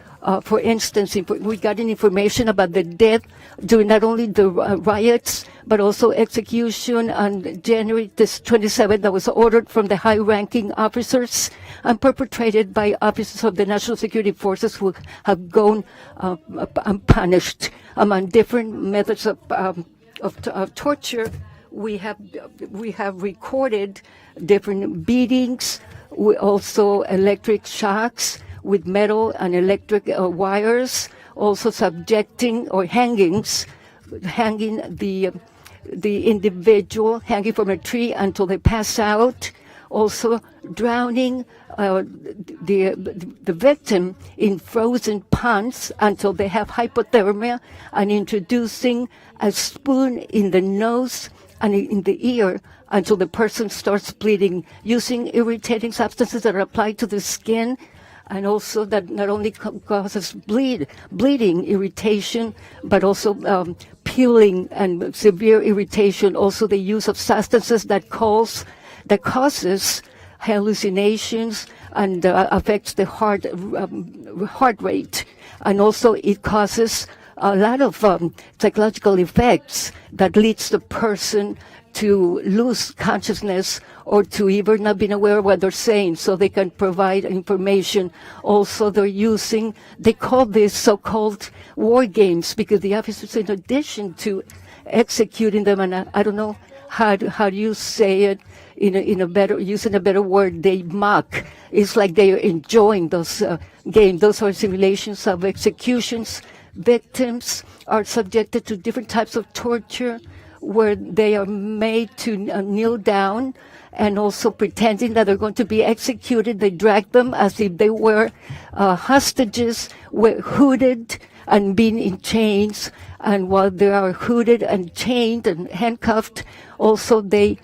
for instance, we got information about the death during not only the riots, but also execution on January 27th that was ordered from the high-ranking officers and perpetrated by officers of the National Security Forces who have gone unpunished. Among different methods of torture, we have recorded different beatings, also electric shocks with metal and electric wires, also subjecting or hanging the individual, hanging from a tree until they pass out, also drowning the victim in frozen ponds until they have hypothermia, and introducing a spoon in the nose and in the ear until the person starts bleeding, using irritating substances that are applied to the skin, and also that not only causes bleeding, irritation, but also peeling and severe irritation. Also the use of substances that causes hallucinations and affects the heart rate. And also it causes a lot of psychological effects that leads the person to lose consciousness or to even not being aware of what they're saying, so they can provide information. Also, they call this so-called war games, because the officers, in addition to executing them, and I don't know how do you say it using a better word, they mock. It's like they are enjoying those games. Those are simulations of executions. Victims are subjected to different types of torture, where they are made to kneel down, and also pretending that they're going to be executed. They drag them as if they were hostages, were hooded and being in chains. And while they are hooded and chained and handcuffed, also they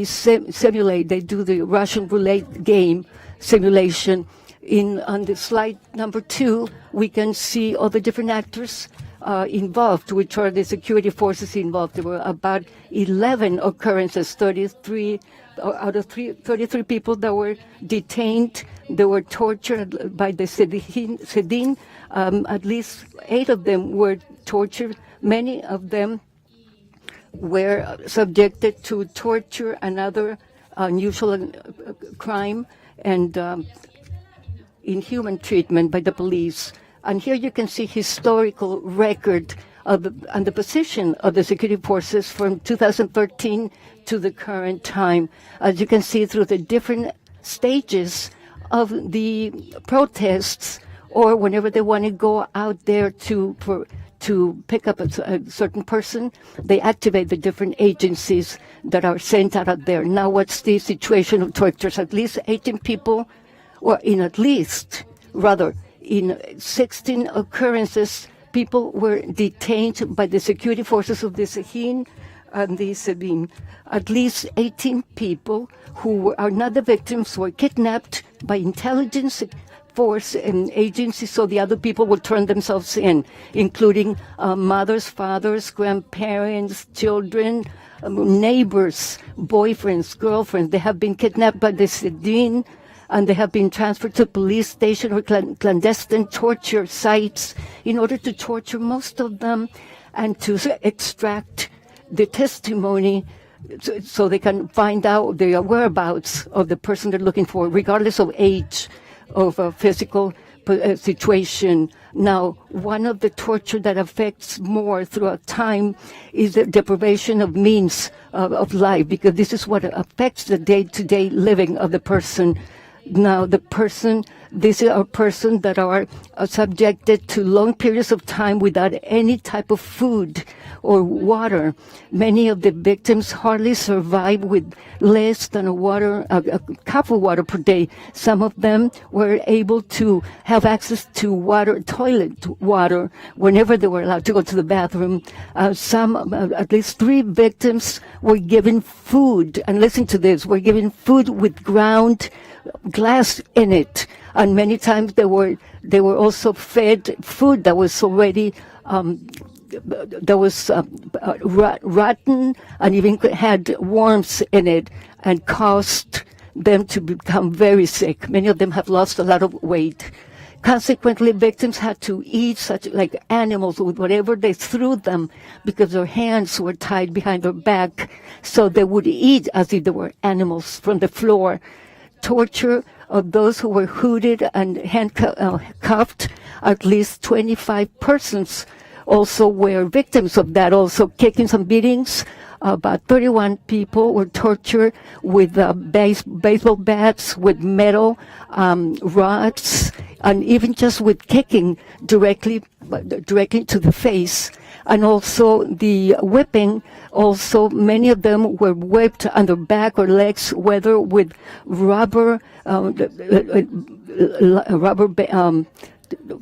simulate. They do the Russian roulette game simulation. On the slide number 2, we can see all the different actors involved, which are the security forces involved. There were about 11 occurrences, 33 out of 33 people that were detained. They were tortured by the Sedin. At least 8 of them were tortured. Many of them were subjected to torture and other unusual crime and inhuman treatment by the police. And here you can see historical record and the position of the security forces from 2013 to the current time. As you can see through the different stages of the protests, or whenever they want to go out there to to pick up a certain person, they activate the different agencies that are sent out there. Now, what's the situation of tortures? At least 18 people, or in 16 occurrences, people were detained by the security forces of the Sahel and the Sabine. At least 18 people who are not the victims were kidnapped by intelligence force and agencies, so the other people would turn themselves in, including mothers, fathers, grandparents, children, neighbors, boyfriends, girlfriends. They have been kidnapped by the Sedin, and they have been transferred to police station or clandestine torture sites in order to torture most of them and to extract the testimony so they can find out the whereabouts of the person they're looking for, regardless of age, of a physical situation. Now, one of the torture that affects more throughout time is the deprivation of means of life, because this is what affects the day-to-day living of the person. Now, these are persons that are subjected to long periods of time without any type of food or water. Many of the victims hardly survive with less than a cup of water per day. Some of them were able to have access to toilet water, whenever they were allowed to go to the bathroom. At least 3 victims were given food, and listen to this, were given food with ground glass in it, and many times they were also fed food that was already rotten and even had worms in it, and caused them to become very sick. Many of them have lost a lot of weight. Consequently, victims had to eat such like animals with whatever they threw them, because their hands were tied behind their back, so they would eat as if they were animals from the floor. Torture of those who were hooded and handcuffed. At least 25 persons also were victims of that, also kickings and beatings. About 31 people were tortured with baseball bats, with metal rods, and even just with kicking directly to the face. And also the whipping, also many of them were whipped on their back or legs, whether with rubber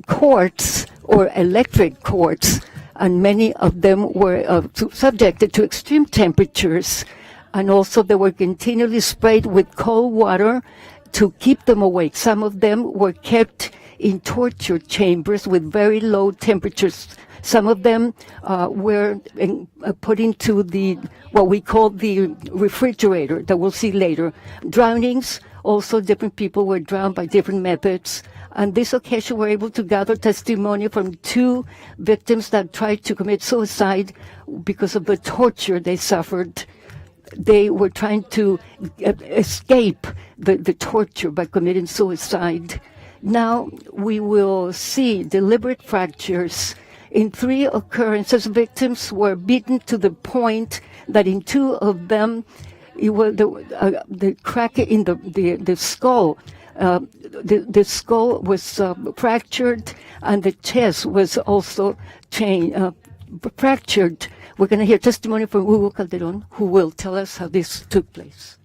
cords or electric cords. And many of them were subjected to extreme temperatures. And also they were continually sprayed with cold water to keep them awake. Some of them were kept in torture chambers with very low temperatures. Some of them were put into what we call the refrigerator that we'll see later. Drownings, also different people were drowned by different methods. On this occasion, we were able to gather testimony from 2 victims that tried to commit suicide because of the torture they suffered. They were trying to escape the torture by committing suicide. Now we will see deliberate fractures. In 3 occurrences, victims were beaten to the point that in 2 of them, it was the crack in the skull. The skull was fractured, and the chest was also fractured. We're going to hear testimony from Hugo Calderon, who will tell us how this took place.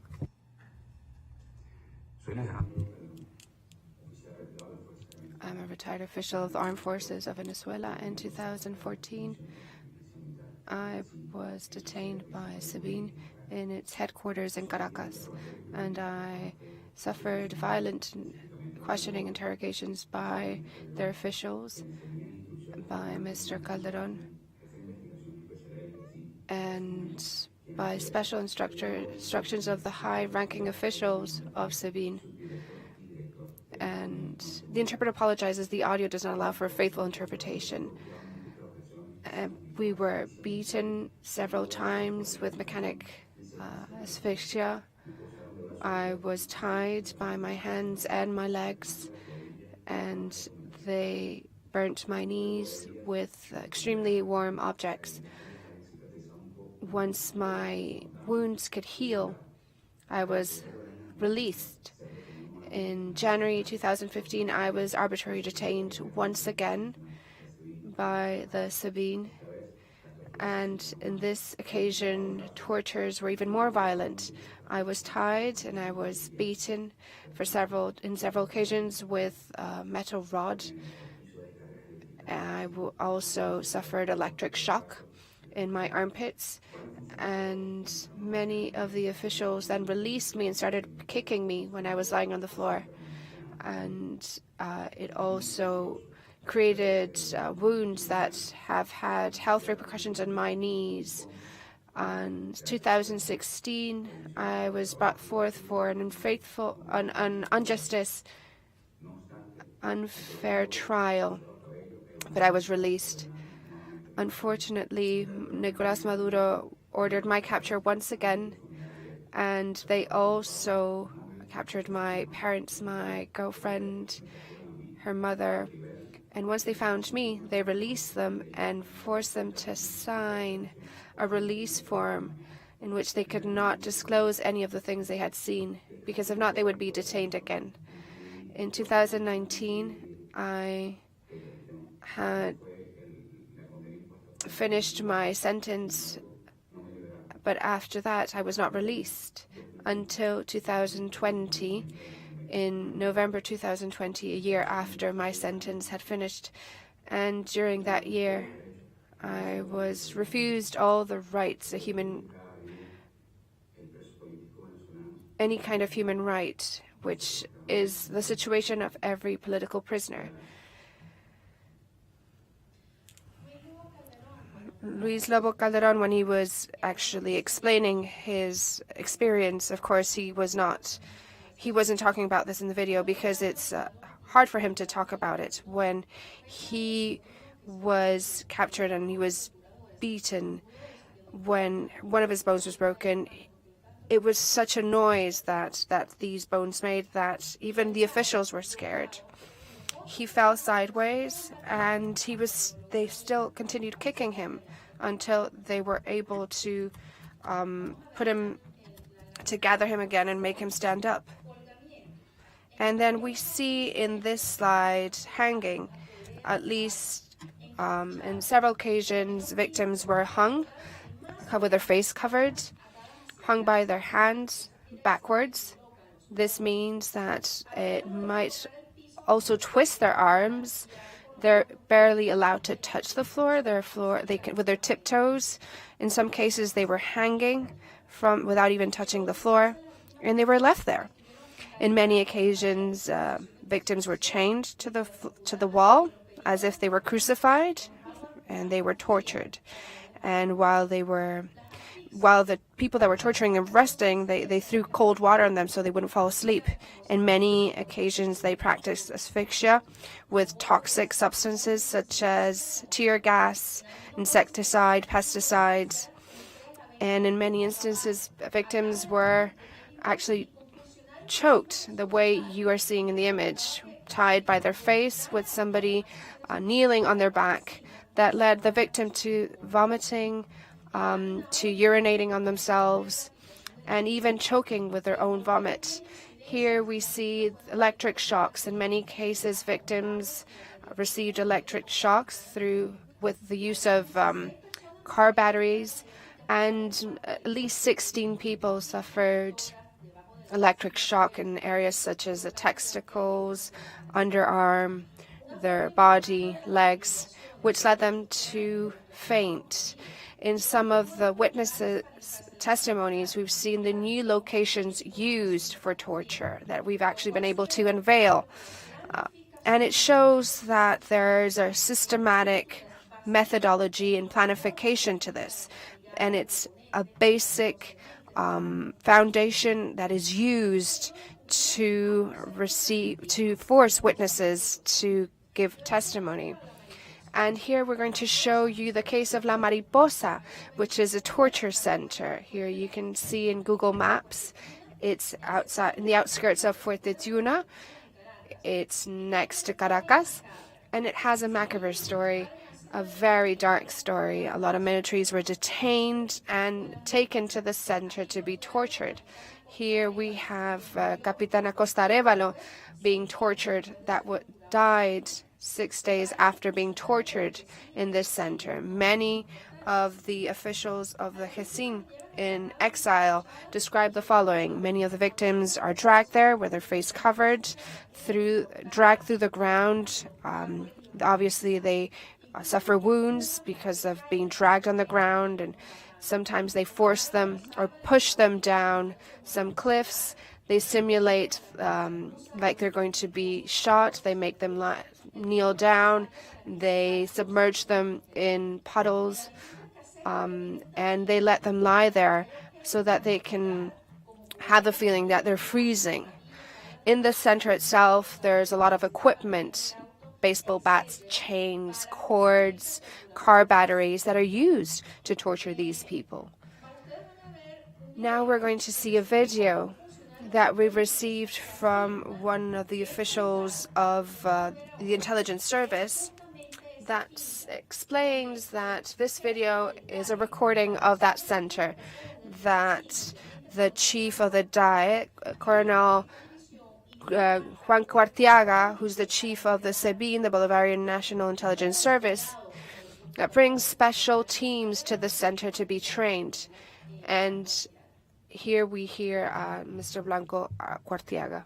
I'm a retired official of the Armed Forces of Venezuela. In 2014, I was detained by Sabine in its headquarters in Caracas, and I suffered violent questioning interrogations by their officials, by Mr. Calderon, and by special instructions of the high-ranking officials of Sabine. And the interpreter apologizes, the audio does not allow for a faithful interpretation. We were beaten several times with mechanic asphyxia. I was tied by my hands and my legs, and they burnt my knees with extremely warm objects. Once my wounds could heal, I was released. In January 2015, I was arbitrarily detained once again by the Sabine. And in this occasion, tortures were even more violent. I was tied and I was beaten in several occasions with a metal rod. I also suffered electric shock in my armpits, and many of the officials then released me and started kicking me when I was lying on the floor. And it also created wounds that have had health repercussions on my knees. In 2016, I was brought forth for an unfair trial, but I was released. Unfortunately, Nicolás Maduro ordered my capture once again, and they also captured my parents, my girlfriend, her mother. And once they found me, they released them and forced them to sign a release form in which they could not disclose any of the things they had seen, because if not, they would be detained again. In 2019, I had finished my sentence, but after that, I was not released until 2020. In November 2020, a year after my sentence had finished. And during that year, I was refused all the rights any kind of human right, which is the situation of every political prisoner. Luis Lobo Calderón, when he was actually explaining his experience, of course, he wasn't talking about this in the video because it's hard for him to talk about it. When he was captured and he was beaten, when one of his bones was broken, it was such a noise that these bones made that even the officials were scared. He fell sideways, and they still continued kicking him until they were able to gather him again and make him stand up. And then we see in this slide hanging. At least in several occasions, victims were hung with their face covered, hung by their hands backwards. This means that it might also twist their arms. They're barely allowed to touch the floor. With their tiptoes. In some cases, they were hanging without even touching the floor, and they were left there. In many occasions, victims were chained to the wall as if they were crucified, and they were tortured. And while the people that were torturing them resting, they threw cold water on them so they wouldn't fall asleep. In many occasions, they practiced asphyxia with toxic substances such as tear gas, insecticide, pesticides. And in many instances, victims were actually choked the way you are seeing in the image, tied by their face with somebody kneeling on their back. That led the victim to vomiting, to urinating on themselves, and even choking with their own vomit. Here we see electric shocks. In many cases, victims received electric shocks with the use of car batteries, and at least 16 people suffered electric shock in areas such as the testicles, underarm, their body, legs, which led them to faint. In some of the witnesses' testimonies, we've seen the new locations used for torture that we've actually been able to unveil. And it shows that there's a systematic methodology and planification to this. And it's a basic foundation that is used to force witnesses to give testimony. And here we're going to show you the case of La Mariposa, which is a torture center. Here you can see in Google Maps, it's outside in the outskirts of Fuerte Tiuna. It's next to Caracas, and it has a macabre story, a very dark story. A lot of militaries were detained and taken to the center to be tortured. Here we have Capitana Costa Arevalo being tortured, that died 6 days after being tortured in this center. Many of the officials of the Jesin in exile describe the following. Many of the victims are dragged there with their face covered, dragged through the ground. Obviously, they suffer wounds because of being dragged on the ground, and sometimes they force them or push them down some cliffs. They simulate like they're going to be shot. They make them kneel down. They submerge them in puddles, and they let them lie there so that they can have the feeling that they're freezing. In the center itself, there's a lot of equipment, baseball bats, chains, cords, car batteries that are used to torture these people. Now we're going to see a video that we received from one of the officials of the intelligence service that explains that this video is a recording of that center, that the chief of the DAE, Colonel Juan Cuartiaga, who's the chief of the SEBIN, the Bolivarian National Intelligence Service, brings special teams to the center to be trained. And here we hear Mr. Blanco Cuartiaga.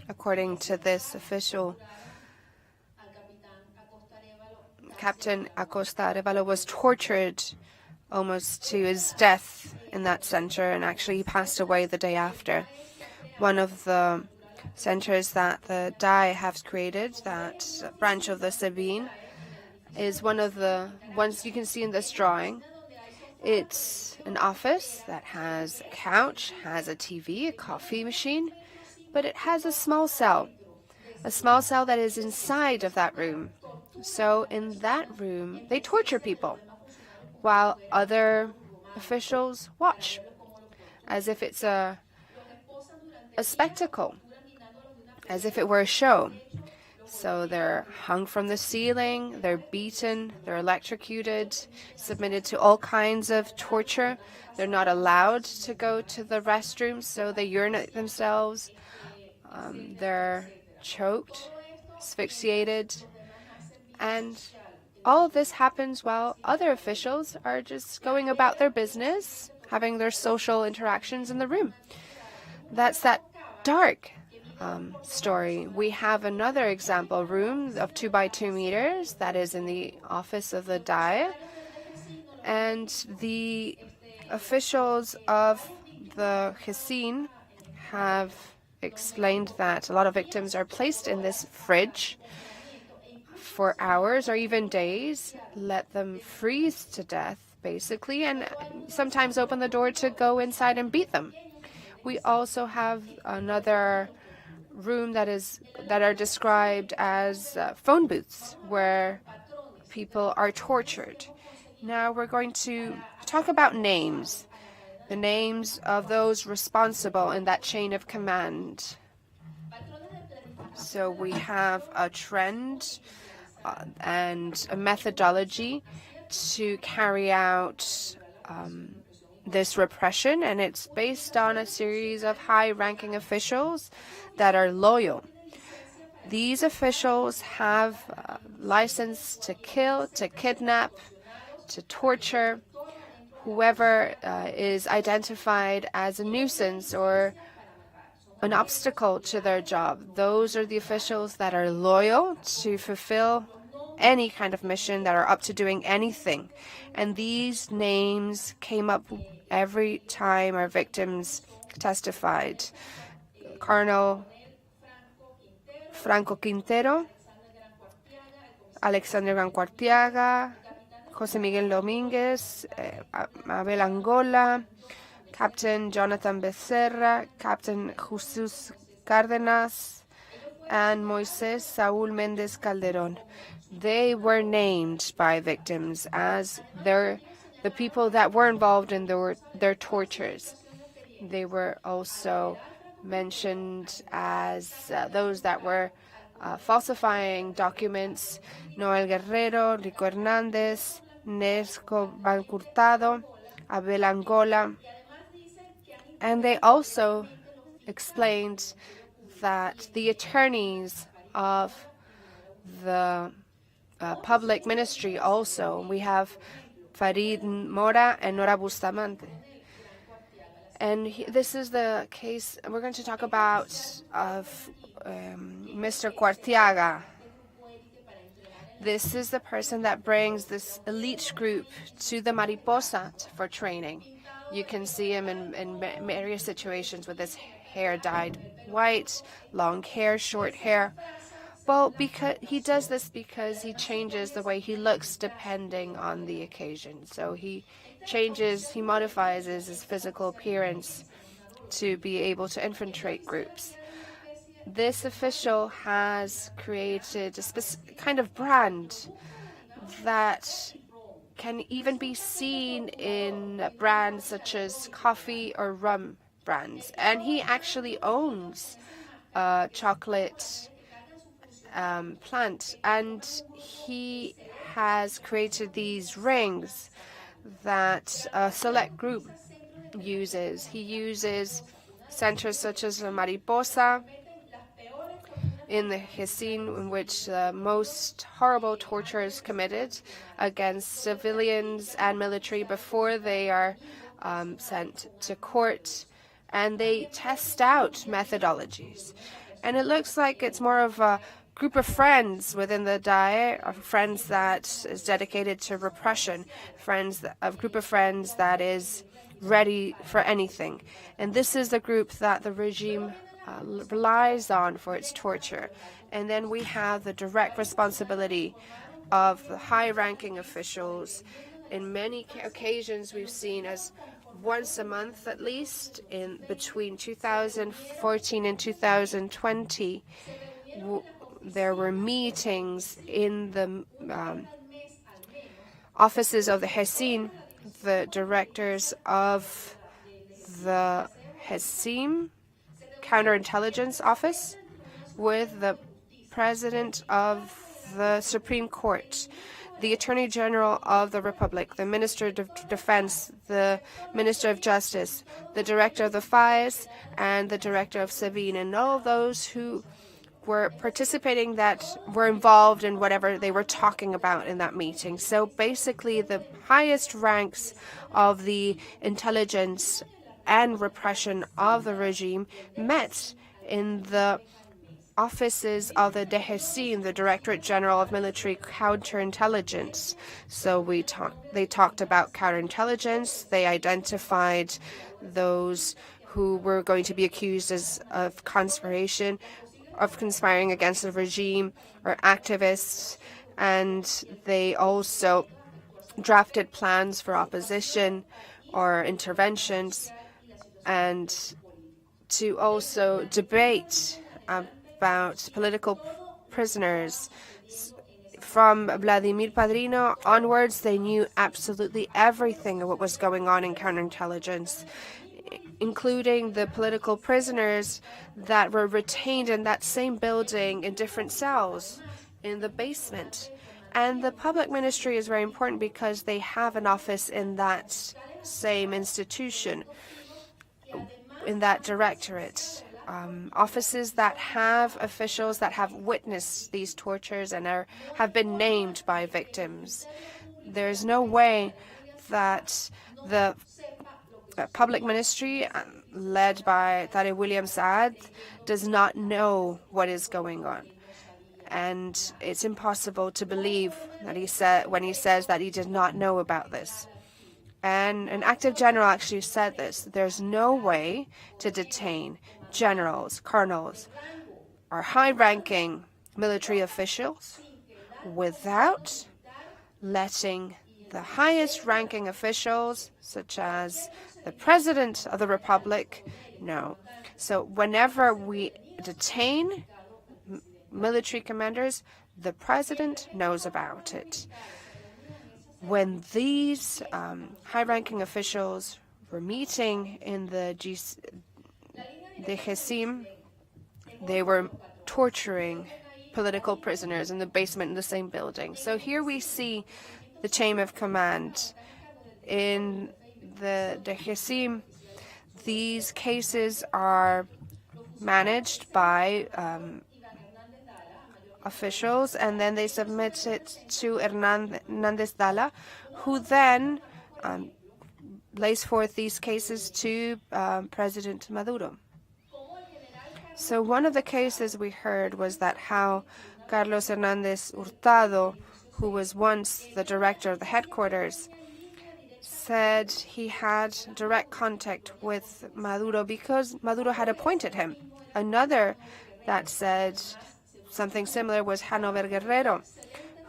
According to this official, Captain Acosta Arevalo was tortured almost to his death in that center, and actually he passed away the day after. One of the centers that the DAE has created, that branch of the SEBIN, is one of the ones you can see in this drawing. It's an office that has a couch, has a TV, a coffee machine, but it has a small cell that is inside of that room. So in that room, they torture people while other officials watch, as if it's a spectacle, as if it were a show. So they're hung from the ceiling, they're beaten, they're electrocuted, submitted to all kinds of torture. They're not allowed to go to the restrooms, so they urinate themselves. They're choked, asphyxiated, and all of this happens while other officials are just going about their business, having their social interactions in the room. That's that dark story. We have another example room of 2 by 2 meters that is in the office of the DAE, and the officials of the Jesin have explained that a lot of victims are placed in this fridge for hours or even days, let them freeze to death, basically, and sometimes open the door to go inside and beat them. We also have another room that are described as phone booths where people are tortured. Now we're going to talk about names, the names of those responsible in that chain of command. So we have a trend and a methodology to carry out this repression, and it's based on a series of high-ranking officials that are loyal. These officials have license to kill, to kidnap, to torture whoever is identified as a nuisance or an obstacle to their job. Those are the officials that are loyal to fulfill any kind of mission, that are up to doing anything. And these names came up every time our victims testified. Colonel Franco Quintero, Alexander Cuartiaga, José Miguel Domínguez, Abel Angola, Captain Jonathan Becerra, Captain Jesus Cárdenas, and Moisés Saúl Méndez Calderón. They were named by victims as the people that were involved in their tortures. They were also mentioned as those that were falsifying documents: Noel Guerrero, Rico Hernández, Nesco Bancurtado, Abel Angola. And they also explained that the attorneys of the public ministry also, we have Farid Mora and Nora Bustamante. And this is the case we're going to talk about of Mr. Cuartiaga. This is the person that brings this elite group to the Mariposa for training. You can see him in various situations with his hair dyed white, long hair, short hair. Well, because he does this because he changes the way he looks depending on the occasion. So he modifies his physical appearance to be able to infiltrate groups. This official has created a kind of brand that can even be seen in brands such as coffee or rum brands. And he actually owns a chocolate plant, and he has created these rings that a select group uses. He uses centers such as Mariposa in the Hesín, in which the most horrible torture is committed against civilians and military before they are sent to court, and they test out methodologies. And it looks like it's more of a group of friends within the Daesh, of friends that is dedicated to repression, a group of friends that is ready for anything. And this is the group that the regime relies on for its torture. And then we have the direct responsibility of the high-ranking officials. In many occasions, we've seen as once a month at least, in between 2014 and 2020, there were meetings in the offices of the Hesín, the directors of the Hesín counterintelligence office, with the president of the Supreme Court, the Attorney General of the Republic, the Minister of Defense, the Minister of Justice, the Director of the FIAS, and the Director of Sabine, and all of those who were participating that were involved in whatever they were talking about in that meeting. So basically, the highest ranks of the intelligence and repression of the regime met in the offices of the DGCIN, the Directorate General of Military Counterintelligence. So they talked about counterintelligence. They identified those who were going to be accused of conspiring against the regime or activists, and they also drafted plans for opposition or interventions, and to also debate about political prisoners. From Vladimir Padrino onwards, they knew absolutely everything of what was going on in counterintelligence, including the political prisoners that were retained in that same building in different cells in the basement. And the public ministry is very important because they have an office in that same institution, in that directorate. Offices that have officials that have witnessed these tortures and have been named by victims. There's no way that the public ministry, led by Tarek William Saad, does not know what is going on. And it's impossible to believe that when he says that he did not know about this. And an active general actually said this: there's no way to detain generals, colonels, or high-ranking military officials without letting the highest ranking officials, such as the President of the Republic, no. So whenever we detain military commanders, the President knows about it. When these high-ranking officials were meeting in the GESIM, they were torturing political prisoners in the basement in the same building. So here we see the chain of command. In the GESIM, these cases are managed by officials, and then they submit it to Hernández Dala, who then lays forth these cases to President Maduro. So one of the cases we heard was that how Carlos Hernández Hurtado, who was once the director of the headquarters, said he had direct contact with Maduro because Maduro had appointed him. Another that said something similar was Hanover Guerrero,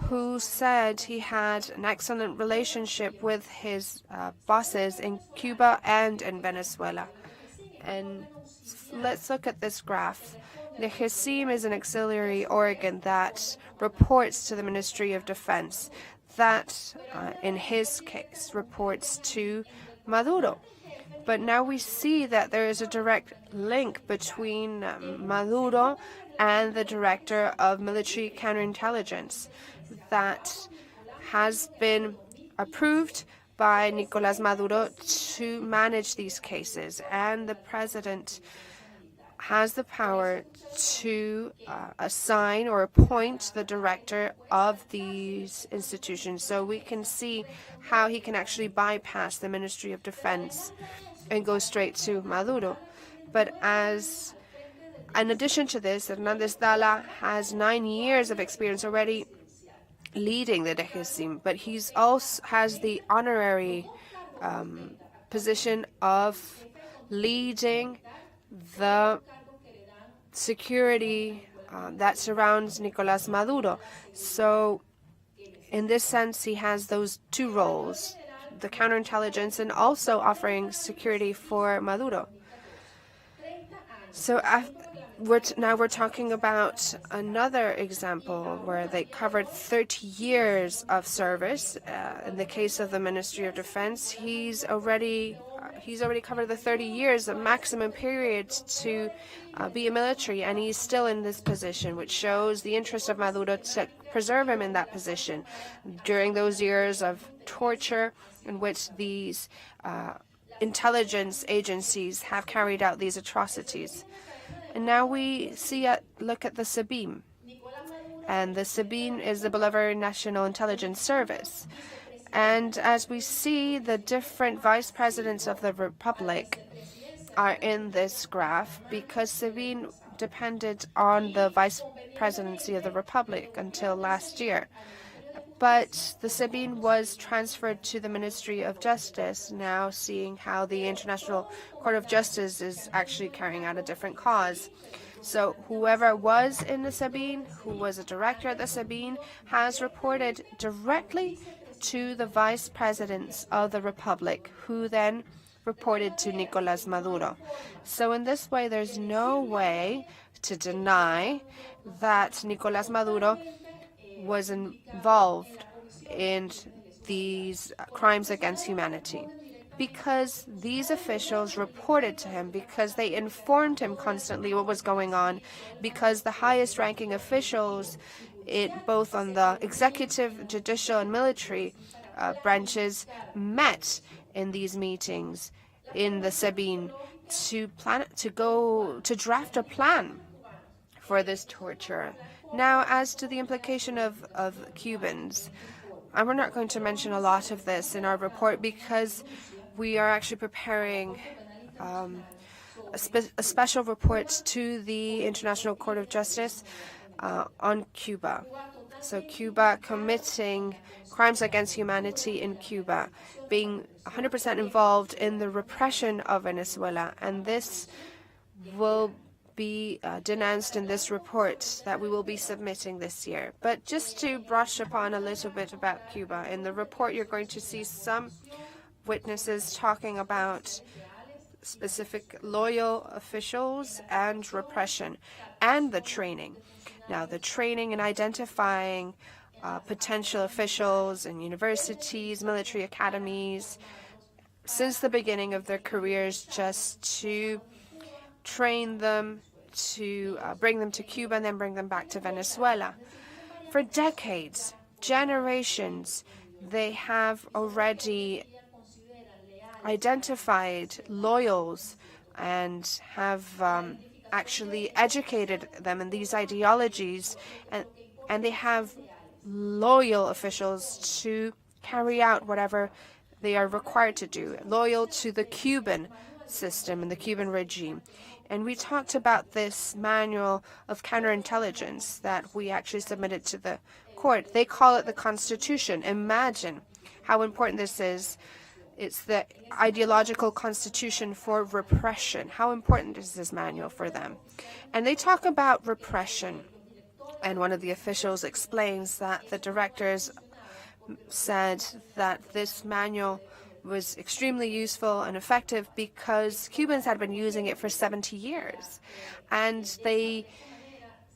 who said he had an excellent relationship with his bosses in Cuba and in Venezuela. And let's look at this graph. The GESIM is an auxiliary organ that reports to the Ministry of Defense. That, in his case, reports to Maduro. But now we see that there is a direct link between Maduro and the director of military counterintelligence that has been approved by Nicolás Maduro to manage these cases. And the president has the power to assign or appoint the director of these institutions. So we can see how he can actually bypass the Ministry of Defense and go straight to Maduro. But in addition to this, Hernández Dala has 9 years of experience already leading the GESIM, but he's also has the honorary position of leading the security that surrounds Nicolás Maduro. So in this sense, he has those two roles, the counterintelligence and also offering security for Maduro. So now we're talking about another example where they covered 30 years of service. In the case of the Ministry of Defense, he's already covered the 30 years, the maximum period to be a military, and he's still in this position, which shows the interest of Maduro to preserve him in that position during those years of torture in which these intelligence agencies have carried out these atrocities. And now we look at the SEBIN. And the SEBIN is the Bolivarian National Intelligence Service. And as we see, the different vice presidents of the Republic are in this graph because SEBIN depended on the vice presidency of the Republic until last year. But the SEBIN was transferred to the Ministry of Justice, now seeing how the International Court of Justice is actually carrying out a different cause. So whoever was in the SEBIN, who was a director at the SEBIN, has reported directly to the vice presidents of the Republic, who then reported to Nicolás Maduro. So in this way, there's no way to deny that Nicolás Maduro was involved in these crimes against humanity, because these officials reported to him, because they informed him constantly what was going on, because the highest ranking officials, both on the executive, judicial, and military branches, met in these meetings in the SEBIN to draft a plan for this torture. Now, as to the implication of Cubans, we're not going to mention a lot of this in our report because we are actually preparing a special report to the International Court of Justice on Cuba. So Cuba committing crimes against humanity in Cuba, being 100% involved in the repression of Venezuela. And this will be denounced in this report that we will be submitting this year. But just to brush upon a little bit about Cuba, in the report you're going to see some witnesses talking about specific loyal officials and repression and the training. Now, the training in identifying potential officials in universities, military academies, since the beginning of their careers, just to train them, to bring them to Cuba and then bring them back to Venezuela. For decades, generations, they have already identified loyals and have actually educated them in these ideologies, and they have loyal officials to carry out whatever they are required to do, loyal to the Cuban system and the Cuban regime. And we talked about this manual of counterintelligence that we actually submitted to the court. They call it the Constitution. Imagine how important this is. It's the ideological constitution for repression. How important is this manual for them? And they talk about repression. And one of the officials explains that the directors said that this manual was extremely useful and effective because Cubans had been using it for 70 years. And they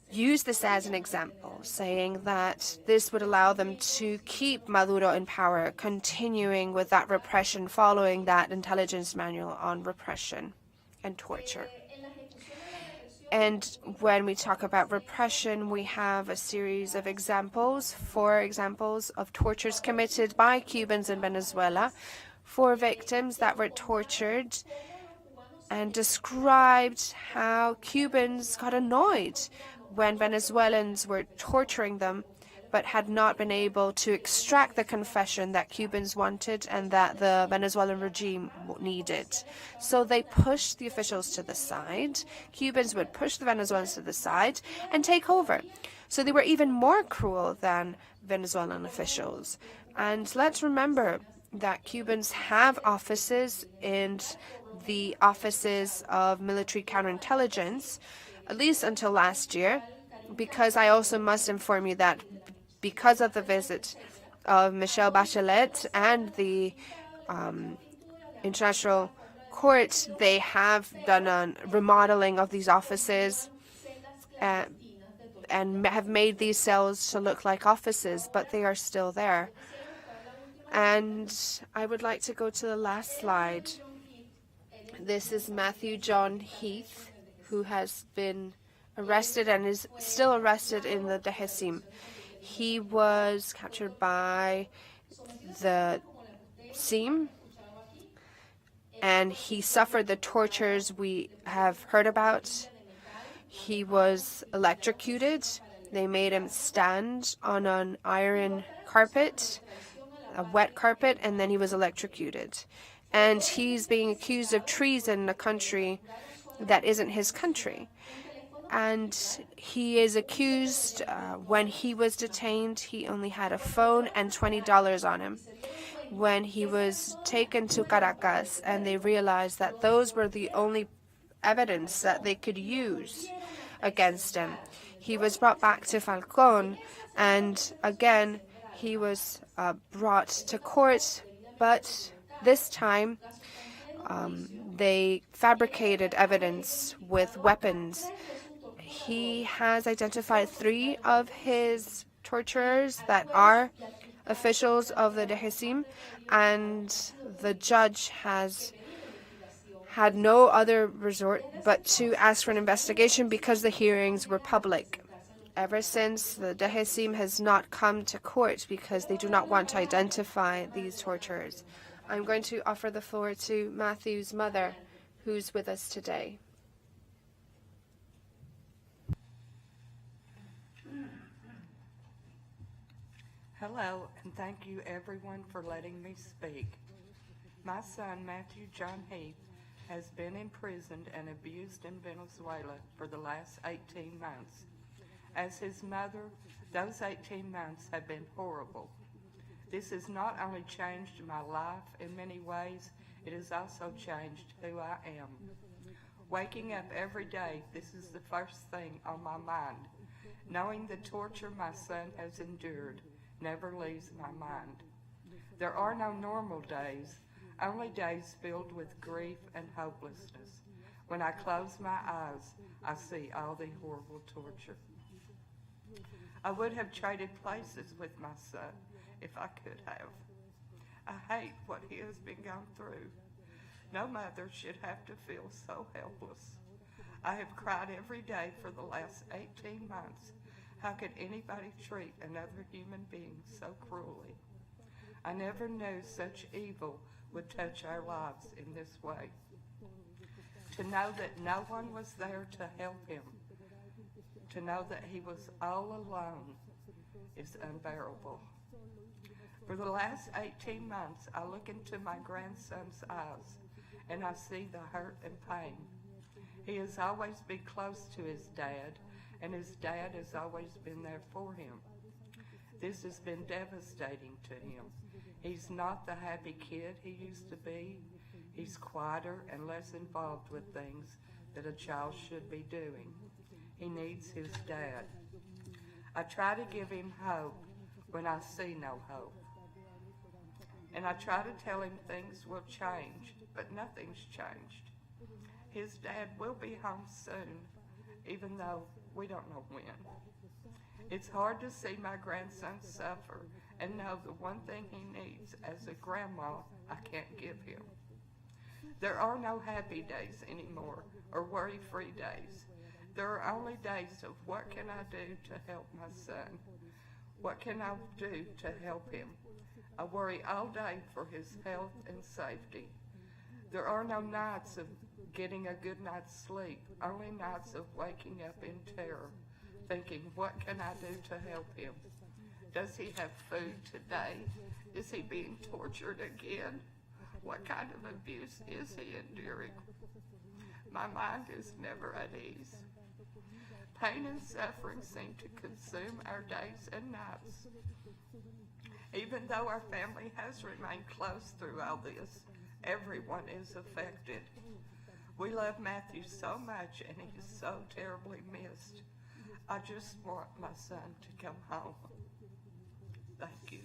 used this as an example, saying that this would allow them to keep Maduro in power, continuing with that repression, following that intelligence manual on repression and torture. And when we talk about repression, we have a series of examples, 4 examples of tortures committed by Cubans in Venezuela, 4 victims that were tortured, and described how Cubans got annoyed when Venezuelans were torturing them but had not been able to extract the confession that Cubans wanted and that the Venezuelan regime needed. So they pushed the officials to the side. Cubans would push the Venezuelans to the side and take over. So they were even more cruel than Venezuelan officials. And let's remember that Cubans have offices in the offices of military counterintelligence, at least until last year, because I also must inform you that because of the visit of Michelle Bachelet and the International Court, they have done a remodeling of these offices and have made these cells to look like offices, but they are still there. And I would like to go to the last slide. This is Matthew John Heath, who has been arrested and is still arrested in the Dehesim. He was captured by the SIM, and he suffered the tortures we have heard about. He was electrocuted. They made him stand on an iron carpet, a wet carpet, and then he was electrocuted. And he's being accused of treason in a country that isn't his country. And he is accused, when he was detained, he only had a phone and $20 on him. When he was taken to Caracas and they realized that those were the only evidence that they could use against him, he was brought back to Falcón, and again he was brought to court, but this time they fabricated evidence with weapons. He has identified 3 of his torturers that are officials of the Dehesim, and the judge has had no other resort but to ask for an investigation because the hearings were public. Ever since, the Dehesim has not come to court because they do not want to identify these torturers. I'm going to offer the floor to Matthew's mother, who's with us today. Hello, and thank you everyone for letting me speak. My son, Matthew John Heath, has been imprisoned and abused in Venezuela for the last 18 months. As his mother, those 18 months have been horrible. This has not only changed my life in many ways, it has also changed who I am. Waking up every day, this is the first thing on my mind. Knowing the torture my son has endured never leaves my mind. There are no normal days, only days filled with grief and hopelessness. When I close my eyes, I see all the horrible torture. I would have traded places with my son if I could have. I hate what he has been going through. No mother should have to feel so helpless. I have cried every day for the last 18 months. How could anybody treat another human being so cruelly? I never knew such evil would touch our lives in this way. To know that no one was there to help him, to know that he was all alone, is unbearable. For the last 18 months, I look into my grandson's eyes, and I see the hurt and pain. He has always been close to his dad, and his dad has always been there for him. This has been devastating to him. He's not the happy kid he used to be. He's quieter and less involved with things that a child should be doing. He needs his dad. I try to give him hope when I see no hope. And I try to tell him things will change, but nothing's changed. His dad will be home soon, even though we don't know when. It's hard to see my grandson suffer and know the one thing he needs as a grandma I can't give him. There are no happy days anymore or worry-free days. There are only days of what can I do to help my son? What can I do to help him? I worry all day for his health and safety. There are no nights of getting a good night's sleep, only nights of waking up in terror, thinking, what can I do to help him? Does he have food today? Is he being tortured again? What kind of abuse is he enduring? My mind is never at ease. Pain and suffering seem to consume our days and nights. Even though our family has remained close through all this, everyone is affected. We love Matthew so much, and he is so terribly missed. I just want my son to come home. Thank you.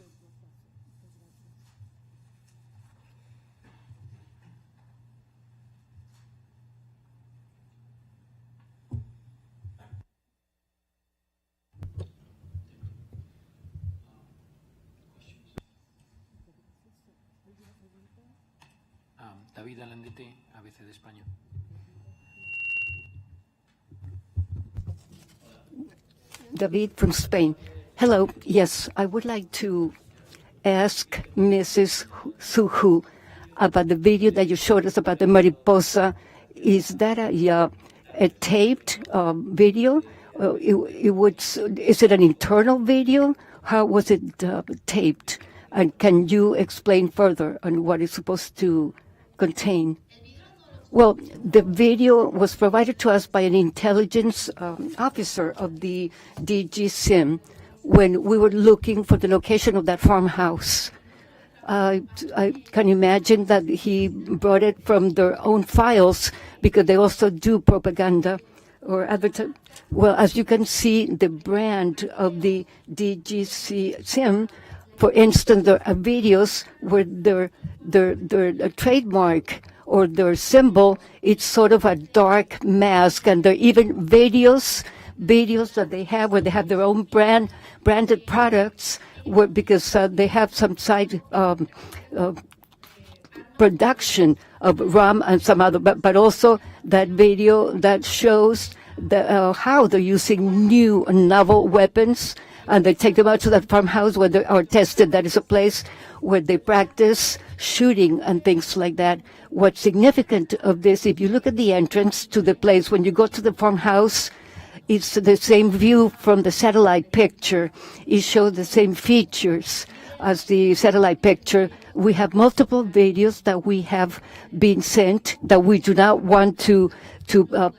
David Alandete, ABC de España. David from Spain. Hello. Yes, I would like to ask Mrs. Suhu about the video that you showed us about the mariposa. Is that a taped video? Is it an internal video? How was it taped? And can you explain further on what it's supposed to contain? Well, the video was provided to us by an intelligence officer of the DG SIM when we were looking for the location of that farmhouse. I can imagine that he brought it from their own files because they also do propaganda or advertise. Well, as you can see, the brand of the DG SIM, for instance, there are videos where their trademark or their symbol, it's sort of a dark mask, and there are even videos that they have where they have their own branded products, because they have some side production of rum and some other, but also that video that shows how they're using new and novel weapons, and they take them out to that farmhouse where they are tested. That is a place where they practice shooting and things like that. What's significant of this, if you look at the entrance to the place, when you go to the farmhouse, it's the same view from the satellite picture. It shows the same features as the satellite picture. We have multiple videos that we have been sent that we do not want to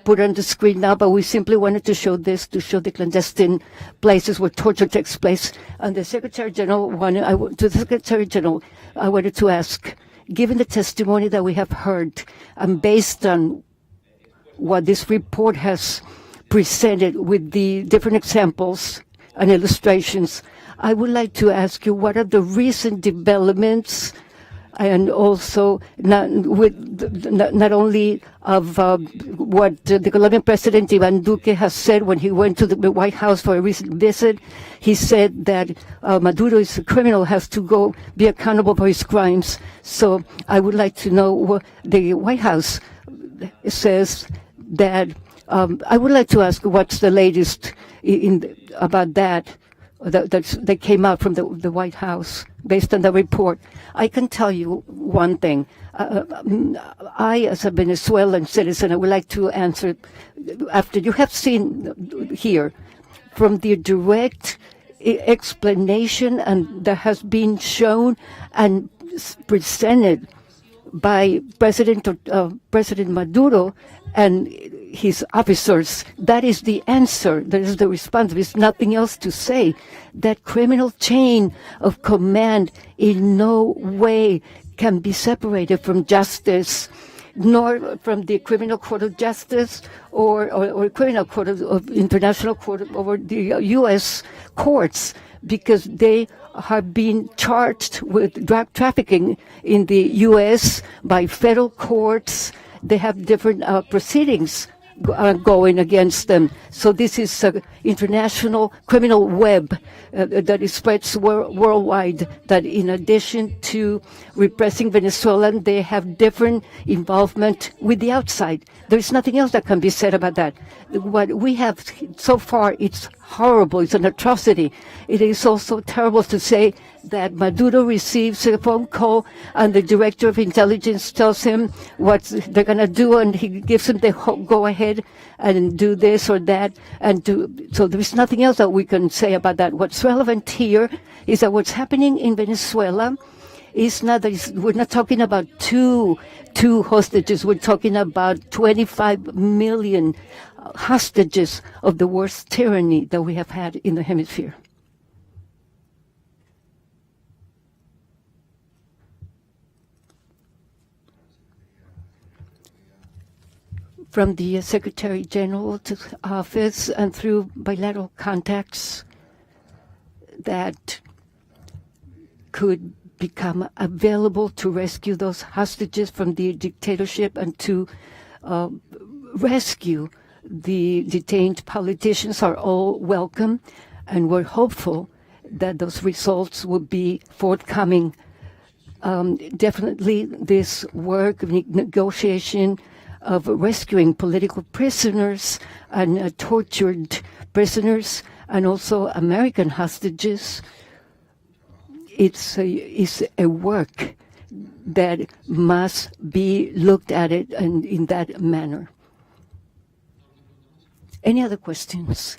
put on the screen now, but we simply wanted to show this, to show the clandestine places where torture takes place. And the Secretary General I wanted to ask, given the testimony that we have heard, and based on what this report has presented with the different examples and illustrations, I would like to ask you, what are the recent developments, and also not only of what the Colombian President Ivan Duque has said when he went to the White House for a recent visit. He said that Maduro is a criminal, has to go be accountable for his crimes. So I would like to know what the White House says that. I would like to ask what's the latest about that. That came out from the White House based on the report. I can tell you one thing. I, as a Venezuelan citizen, I would like to answer after you have seen here from the direct explanation and that has been shown and presented by President Maduro and his officers. That is the answer. That is the response. There is nothing else to say. That criminal chain of command in no way can be separated from justice, nor from the Criminal Court of Justice or Criminal Court of International Court or the U.S. courts, because they have been charged with drug trafficking in the U.S. by federal courts. They have different proceedings going against them. So this is an international criminal web that is spreads worldwide, that in addition to repressing Venezuela, they have different involvement with the outside. There is nothing else that can be said about that. What we have so far, it's horrible. It's an atrocity. It is also terrible to say that Maduro receives a phone call and the director of intelligence tells him what they're going to do, and he gives him the go ahead and do this or that. So there is nothing else that we can say about that. What's relevant here is that what's happening in Venezuela is not that we're not talking about two hostages. We're talking about 25 million hostages of the worst tyranny that we have had in the hemisphere. From the Secretary General's office and through bilateral contacts that could become available to rescue those hostages from the dictatorship and to rescue the detained politicians are all welcome, and we're hopeful that those results will be forthcoming. Definitely this work of negotiation of rescuing political prisoners and tortured prisoners and also American hostages, it's a work that must be looked at it and in that manner. Any other questions?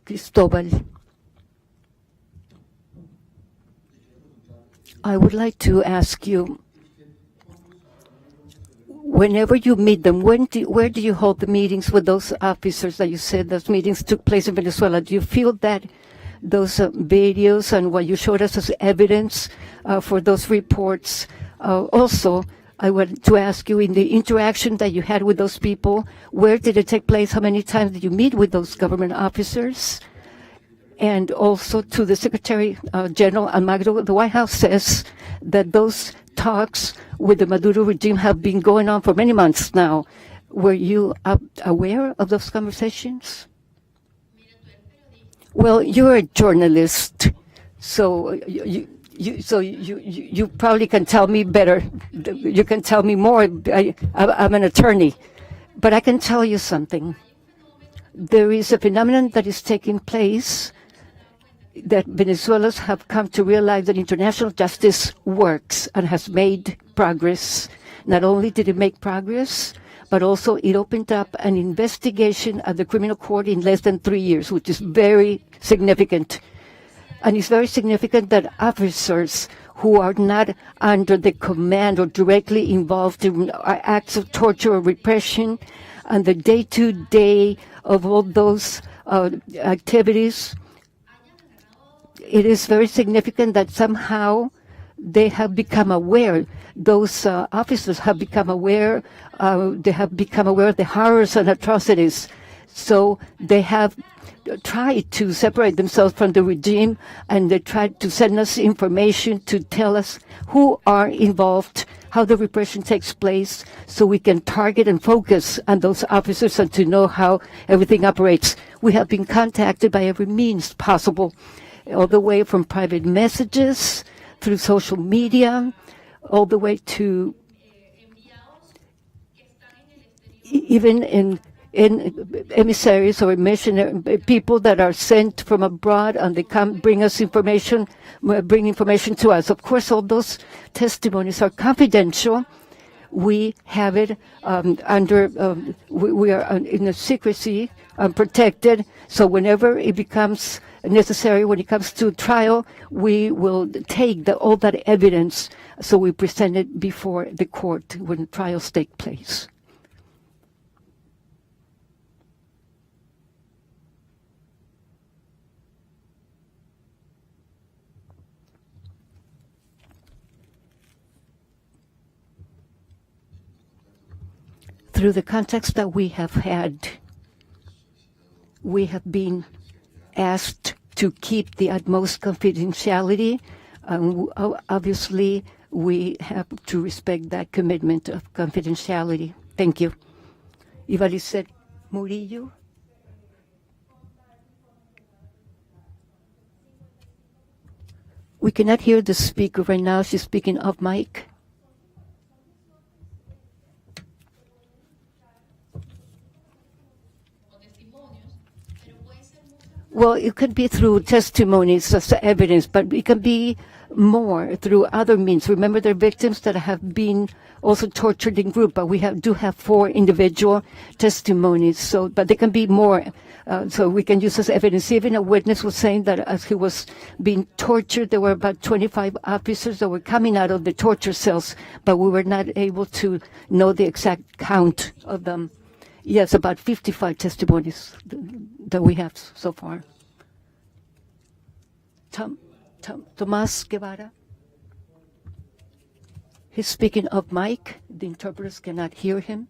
Cristobal. I would like to ask you, whenever you meet them, where do you hold the meetings with those officers that you said those meetings took place in Venezuela? Do you feel that those videos and what you showed us as evidence for those reports? Also, I want to ask you, in the interaction that you had with those people, where did it take place? How many times did you meet with those government officers? And also to the Secretary General Almagro, the White House says that those talks with the Maduro regime have been going on for many months now. Were you aware of those conversations? Well, you're a journalist, so you probably can tell me better. You can tell me more. I'm an attorney, but I can tell you something. There is a phenomenon that is taking place that Venezuelans have come to realize that international justice works and has made progress. Not only did it make progress, but also it opened up an investigation at the criminal court in less than 3 years, which is very significant. And it's very significant that officers who are not under the command or directly involved in acts of torture or repression and the day-to-day of all those activities, it is very significant that somehow they have become aware, those officers have become aware, they have become aware of the horrors and atrocities. So they have tried to separate themselves from the regime, and they tried to send us information to tell us who are involved, how the repression takes place, so we can target and focus on those officers and to know how everything operates. We have been contacted by every means possible, all the way from private messages, through social media, all the way to even in emissaries or missionary people that are sent from abroad, and they come bring us information, bring information to us. Of course, all those testimonies are confidential. We have it under, we are in a secrecy, protected. So whenever it becomes necessary, when it comes to trial, we will take all that evidence, so we present it before the court when trials take place. Through the context that we have had, we have been asked to keep the utmost confidentiality. Obviously, we have to respect that commitment of confidentiality. Thank you. Ivalice Murillo. We cannot hear the speaker right now. She's speaking off mic. Well, it could be through testimonies as evidence, but it can be more through other means. Remember, there are victims that have been also tortured in group, but we do have 4 individual testimonies. So, but there can be more. So we can use as evidence. Even a witness was saying that as he was being tortured, there were about 25 officers that were coming out of the torture cells, but we were not able to know the exact count of them. Yes, about 55 testimonies that we have so far. Tomas Guevara. He's speaking off mic. The interpreters cannot hear him.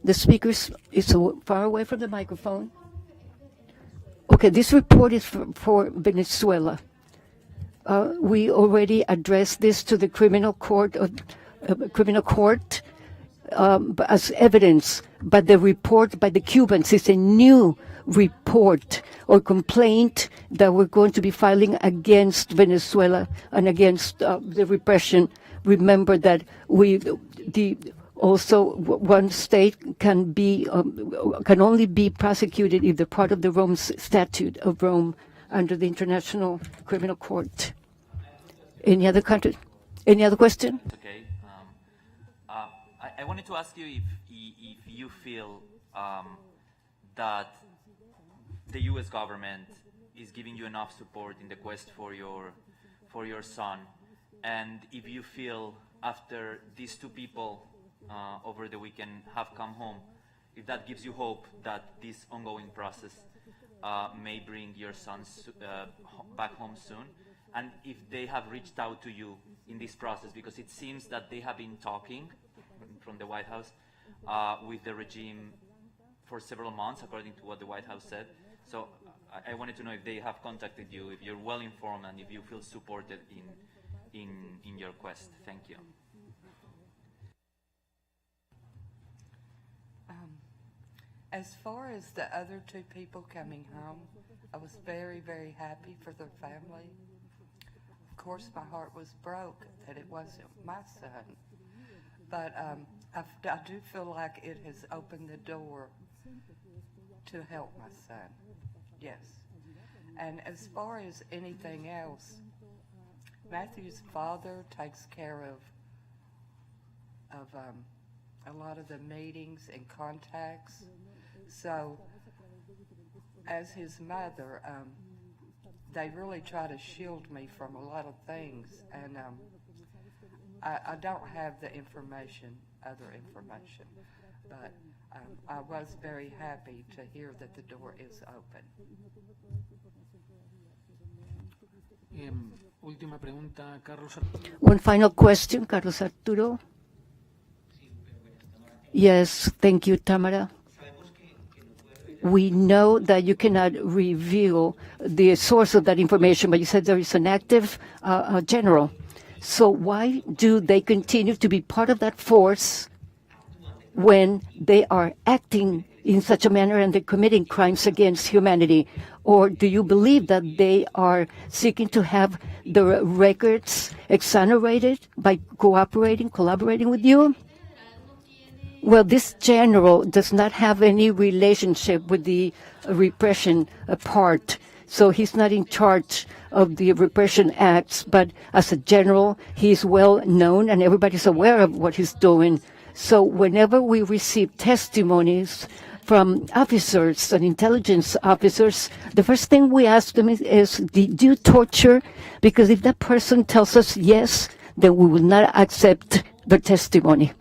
The speaker is so far away from the microphone. Okay, this report is for Venezuela. We already addressed this to the criminal court as evidence, but the report by the Cubans is a new report or complaint that we're going to be filing against Venezuela and against the repression. Remember that also one state can only be prosecuted if they're part of the Rome Statute of Rome under the International Criminal Court. Any other country? Any other question? Okay. I wanted to ask you if you feel that the U.S. government is giving you enough support in the quest for your son, and if you feel after these 2 people over the weekend have come home, if that gives you hope that this ongoing process may bring your sons back home soon, and if they have reached out to you in this process, because it seems that they have been talking from the White House with the regime for several months, according to what the White House said. So I wanted to know if they have contacted you, if you're well informed, and if you feel supported in your quest. Thank you. As far as the other 2 people coming home, I was very, very happy for their family. Of course, my heart was broke that it wasn't my son. But I do feel like it has opened the door to help my son. Yes. And as far as anything else, Matthew's father takes care of a lot of the meetings and contacts. So, as his mother, they really try to shield me from a lot of things, and I don't have the information, other information, but I was very happy to hear that the door is open. Última pregunta, Carlos. One final question, Carlos Arturo. Yes, thank you, Tamara. We know that you cannot reveal the source of that information, but you said there is an active general. So why do they continue to be part of that force when they are acting in such a manner and they're committing crimes against humanity? Or do you believe that they are seeking to have the records exonerated by collaborating with you? Well, this general does not have any relationship with the repression part. So he's not in charge of the repression acts, but as a general, he's well known and everybody's aware of what he's doing. So whenever we receive testimonies from officers and intelligence officers, the first thing we ask them is did you torture? Because if that person tells us yes, then we will not accept the testimony.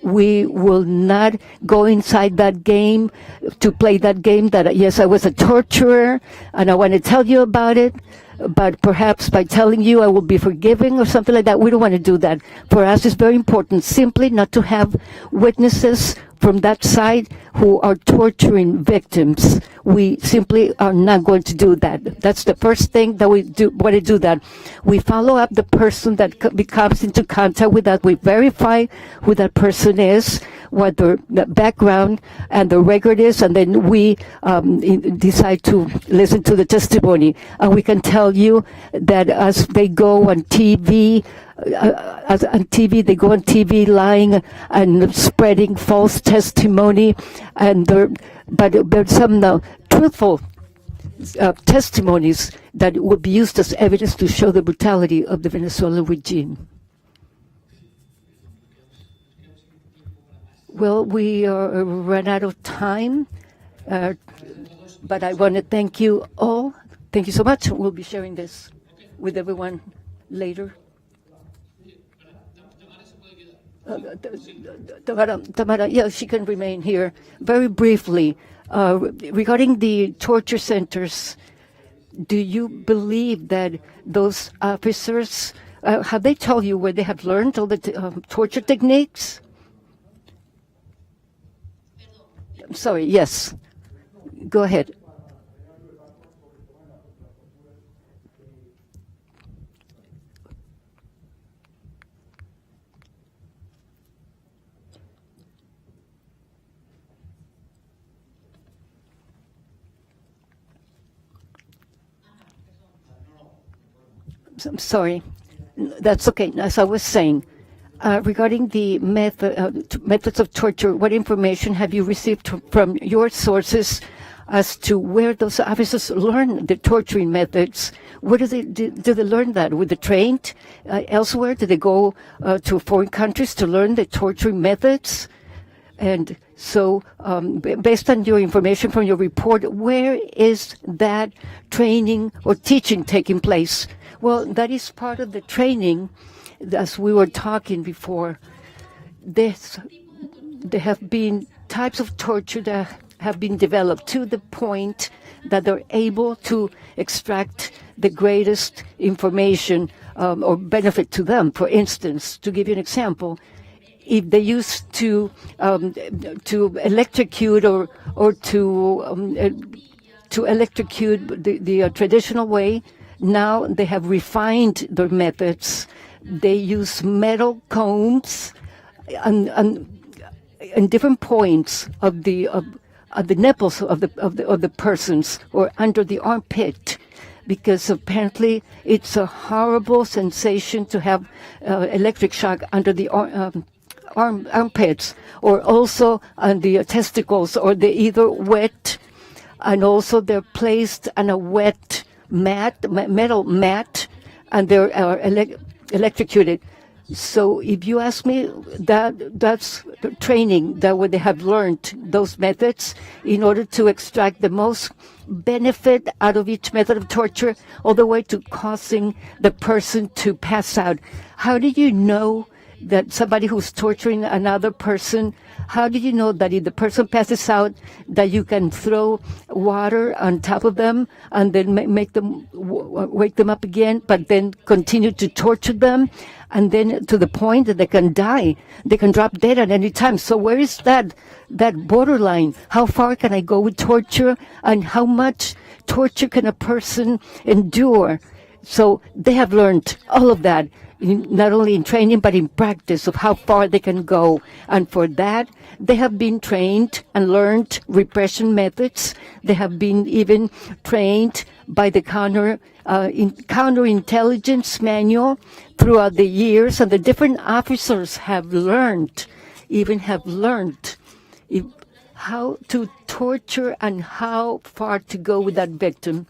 We will not go inside that game to play that game that, yes, I was a torturer and I want to tell you about it, but perhaps by telling you I will be forgiving or something like that. We don't want to do that. For us, it's very important simply not to have witnesses from that side who are torturing victims. We simply are not going to do that. That's the first thing that we do. Want to do that. We follow up the person that comes into contact with us. We verify who that person is, what the background and the record is, and then we decide to listen to the testimony. And we can tell you that as they go on TV, they go on TV lying and spreading false testimony, but there's some truthful testimonies that would be used as evidence to show the brutality of the Venezuelan regime. Well, we ran out of time, but I want to thank you all. Thank you so much. We'll be sharing this with everyone later. Tamara, yeah, she can remain here. Very briefly, regarding the torture centers, do you believe that those officers, have they told you where they have learned all the torture techniques? I'm sorry, yes. Go ahead. I'm sorry. That's okay. As I was saying, regarding the methods of torture, what information have you received from your sources as to where those officers learn the torturing methods? Where do they learn that? Were they trained elsewhere? Did they go to foreign countries to learn the torturing methods? And so, based on your information from your report, where is that training or teaching taking place? Well, that is part of the training, as we were talking before. There have been types of torture that have been developed to the point that they're able to extract the greatest information or benefit to them. For instance, to give you an example, if they used to electrocute or to electrocute the traditional way, now they have refined their methods. They use metal combs and different points of the nipples of the persons or under the armpit, because apparently it's a horrible sensation to have electric shock under the armpits, or also on the testicles, or they're either wet, and also they're placed on a wet metal mat, and they're electrocuted. So if you ask me, that's the training that they have learned those methods in order to extract the most benefit out of each method of torture, all the way to causing the person to pass out. How do you know that somebody who's torturing another person, how do you know that if the person passes out, that you can throw water on top of them and then make them wake them up again, but then continue to torture them, and then to the point that they can die, they can drop dead at any time? So where is that borderline? How far can I go with torture, and how much torture can a person endure? So they have learned all of that, not only in training but in practice, of how far they can go. And for that, they have been trained and learned repression methods. They have been even trained by the counterintelligence manual throughout the years, and the different officers have learned how to torture and how far to go with that victim,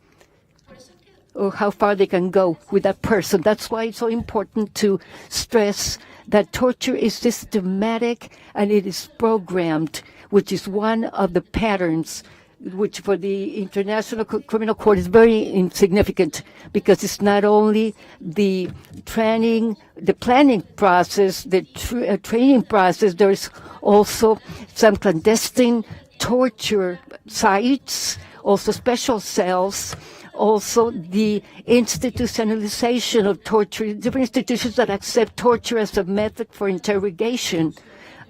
or how far they can go with that person. That's why it's so important to stress that torture is systematic and it is programmed, which is one of the patterns which for the International Criminal Court is very insignificant, because it's not only the planning process, the training process, there's also some clandestine torture sites, also special cells, also the institutionalization of torture, different institutions that accept torture as a method for interrogation,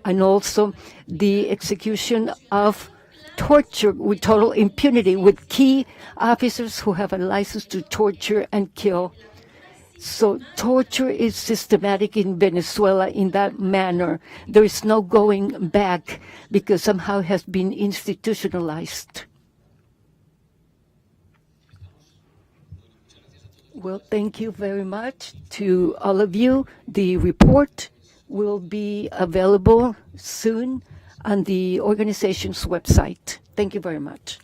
and also the execution of torture with total impunity, with key officers who have a license to torture and kill. So torture is systematic in Venezuela in that manner. There is no going back, because somehow it has been institutionalized. Well, thank you very much to all of you. The report will be available soon on the organization's website. Thank you very much.